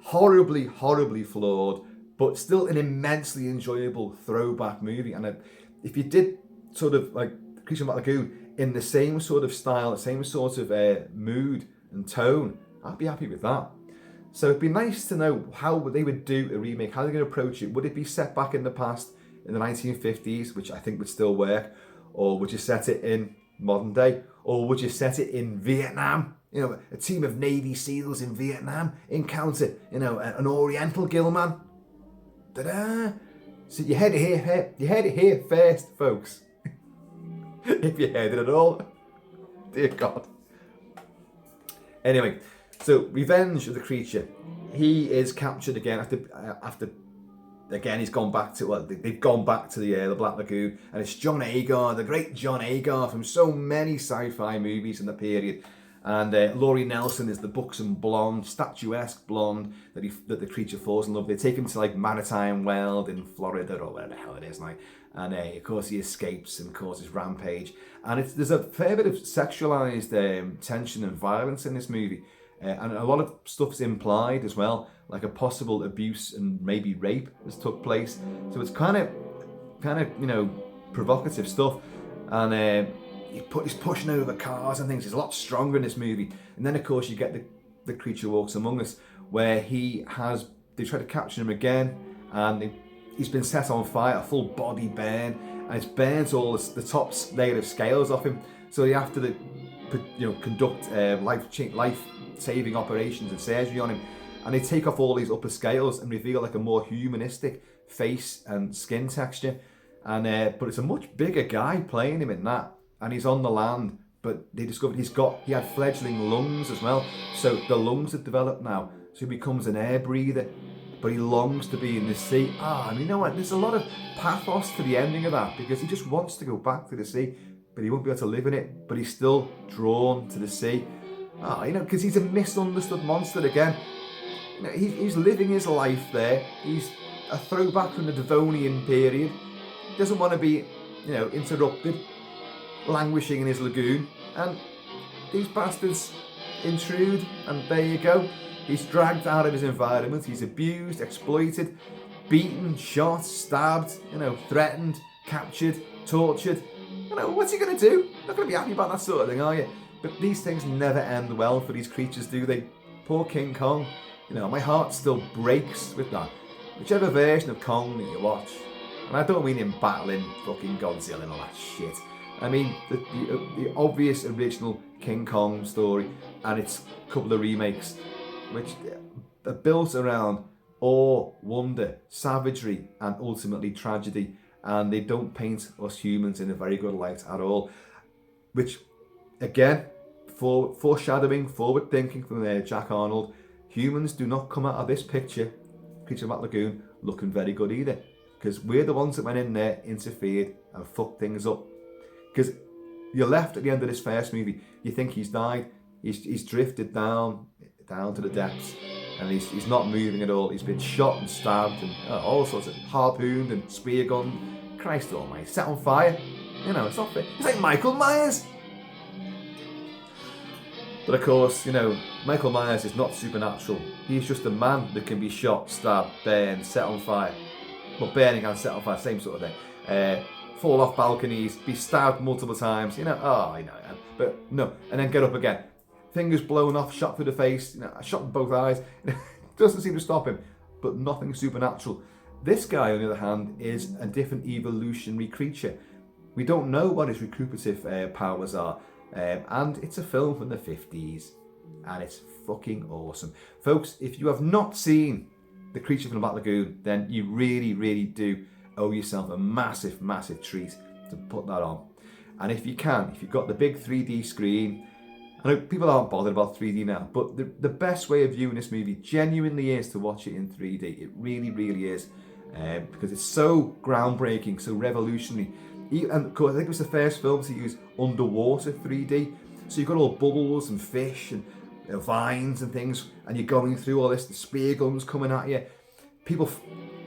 Horribly, horribly flawed, but still an immensely enjoyable throwback movie. And if you did sort of like Creature from the Lagoon in the same sort of style, the same sort of mood and tone, I'd be happy with that. So it'd be nice to know how they would do a remake, how they're going to approach it. Would it be set back in the past, in the 1950s, which I think would still work? Or would you set it in modern day? Or would you set it in Vietnam? A team of Navy SEALs in Vietnam encounter, an Oriental Gillman. Ta-da! So you heard it here first, folks. If you heard it at all. Dear God. Anyway, so Revenge of the Creature. He is captured again after again he's gone back to they've gone back to the Black Lagoon, and it's John Agar, the great John Agar from so many sci-fi movies in the period, And Laurie Nelson is the buxom blonde, statuesque blonde that the creature falls in love with. They take him to like Maritime World in Florida or whatever the hell it is, like. And of course he escapes and causes rampage. And there's a fair bit of sexualized tension and violence in this movie. And a lot of stuff's implied as well, like a possible abuse and maybe rape has took place. So it's kind of provocative stuff. And he's pushing over cars and things. He's a lot stronger in this movie. And then of course you get the Creature Walks Among Us, where they try to capture him again, and he's been set on fire, a full body burn, and it's burnt all the top layer of scales off him. So you have to conduct life-saving operations and surgery on him, and they take off all these upper scales and reveal like a more humanistic face and skin texture. And but it's a much bigger guy playing him in that, and he's on the land. But they discovered he had fledgling lungs as well, so the lungs have developed now, so he becomes an air breather. But he longs to be in the sea. And you know what? There's a lot of pathos to the ending of that, because he just wants to go back to the sea, but he won't be able to live in it. But he's still drawn to the sea. Because he's a misunderstood monster again. He's living his life there. He's a throwback from the Devonian period. He doesn't want to be, interrupted, languishing in his lagoon. And these bastards intrude, and there you go. He's dragged out of his environment. He's abused, exploited, beaten, shot, stabbed, threatened, captured, tortured. What's he going to do? Not going to be happy about that sort of thing, are you? But these things never end well for these creatures, do they? Poor King Kong. My heart still breaks with that. Whichever version of Kong that you watch. And I don't mean him battling fucking Godzilla and all that shit. I mean the obvious original King Kong story and its couple of remakes, which are built around awe, wonder, savagery, and ultimately tragedy. And they don't paint us humans in a very good light at all. Which, again, foreshadowing, forward thinking from Jack Arnold, humans do not come out of this Creature of that Lagoon, looking very good either. Because we're the ones that went in there, interfered, and fucked things up. Because you're left at the end of this first movie, you think he's died, he's drifted down to the depths, and he's not moving at all. He's been shot and stabbed and all sorts of harpooned and spear gunned. Christ almighty, set on fire. It's not fair. It's like Michael Myers. But of course, Michael Myers is not supernatural. He's just a man that can be shot, stabbed, burned, set on fire. Well, burning and set on fire, same sort of thing. Fall off balconies, be stabbed multiple times, but no, and then get up again. Fingers blown off, shot through the face, shot in both eyes. Doesn't seem to stop him, but nothing supernatural. This guy, on the other hand, is a different evolutionary creature. We don't know what his recuperative powers are, and it's a film from the 50s, and it's fucking awesome. Folks, if you have not seen The Creature from the Black Lagoon, then you really, really do owe yourself a massive, massive treat to put that on. And if you've got the big 3D screen, I know people aren't bothered about 3D now, but the best way of viewing this movie genuinely is to watch it in 3D. It really, really is, because it's so groundbreaking, so revolutionary. And of course, I think it was the first film to use underwater 3D. So you've got all bubbles and fish and vines and things, and you're going through all this, the spear guns coming at you. People,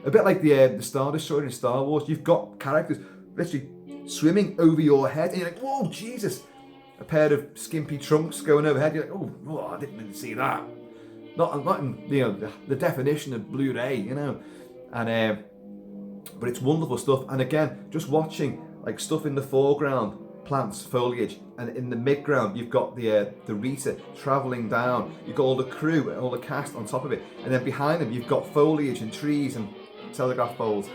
a bit like the Star Destroyer in Star Wars, you've got characters literally swimming over your head, and you're like, whoa, Jesus! A pair of skimpy trunks going overhead, you're like, oh, I didn't mean to see that. Not in the definition of Blu-ray, and but it's wonderful stuff. And again, just watching like stuff in the foreground, plants, foliage, and in the midground you've got the Rita travelling down. You've got all the crew and all the cast on top of it, and then behind them you've got foliage and trees and telegraph poles.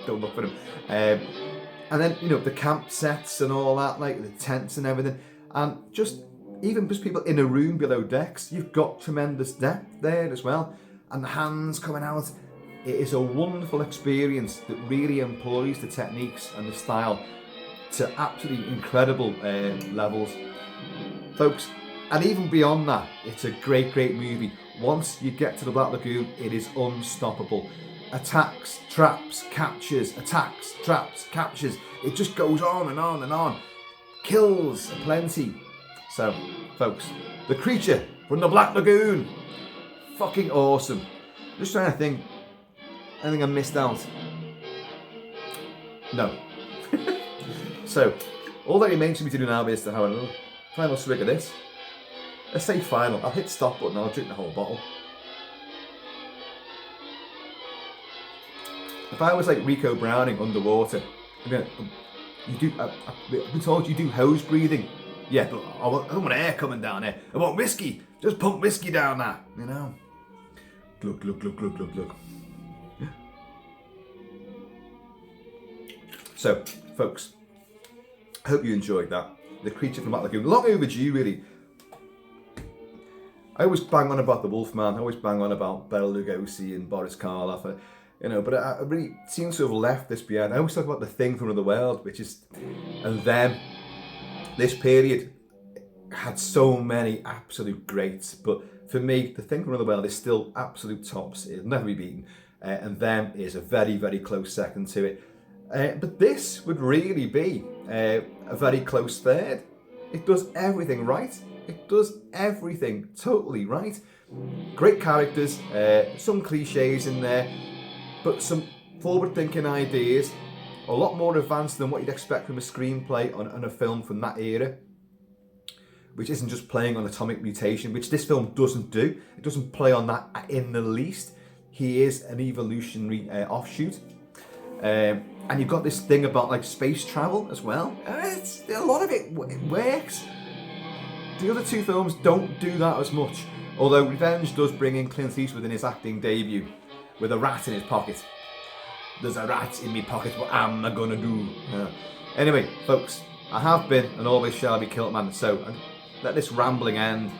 Don't look for them. And then the camp sets and all that, like the tents and everything, and just people in a room below decks. You've got tremendous depth there as well, and the hands coming out. It is a wonderful experience that really employs the techniques and the style to absolutely incredible levels, folks. And even beyond that, it's a great, great movie. Once you get to the Black Lagoon, it is unstoppable. Attacks, traps, captures, attacks, traps, captures. It just goes on and on and on. Kills aplenty. So, folks, the creature from the Black Lagoon. Fucking awesome. Just trying to think. Anything I missed out? No. So, all that remains for me to do now is to have a final swig of this. Let's say final. I'll hit stop button and I'll drink the whole bottle. If I was like Rico Browning underwater, you do. I've been told you do hose breathing. Yeah, but I don't want air coming down here. I want whiskey. Just pump whiskey down there. You know. Glug glug glug glug glug glug. So, folks, I hope you enjoyed that. The creature from Black Lagoon. Long overdue, really. I always bang on about the Wolfman. I always bang on about Bela Lugosi and Boris Karloff. You know, but I really seem to have left this behind. I always talk about The Thing from Another World, which is, and then this period had so many absolute greats. But for me, The Thing from Another World is still absolute tops. It'll never be beaten. And Them is a very, very close second to it. But this would really be a very close third. It does everything right. It does everything totally right. Great characters, some cliches in there, but some forward-thinking ideas, a lot more advanced than what you'd expect from a screenplay on a film from that era, which isn't just playing on atomic mutation, which this film doesn't do. It doesn't play on that in the least. He is an evolutionary offshoot. And you've got this thing about like space travel as well. A lot of it works. The other two films don't do that as much. Although Revenge does bring in Clint Eastwood in his acting debut with a rat in his pocket. There's a rat in me pocket, what am I gonna do? Anyway, folks, I have been and always shall be Kilt-Man, so let this rambling end,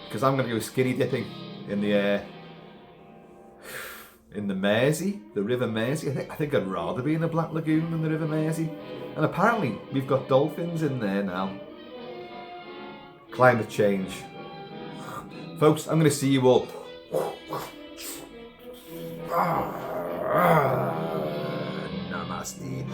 because I'm gonna go skinny dipping in the Mersey, the River Mersey. I think I'd rather be in the Black Lagoon than the River Mersey. And apparently we've got dolphins in there now. Climate change. Folks, I'm going to see you all. Namaste.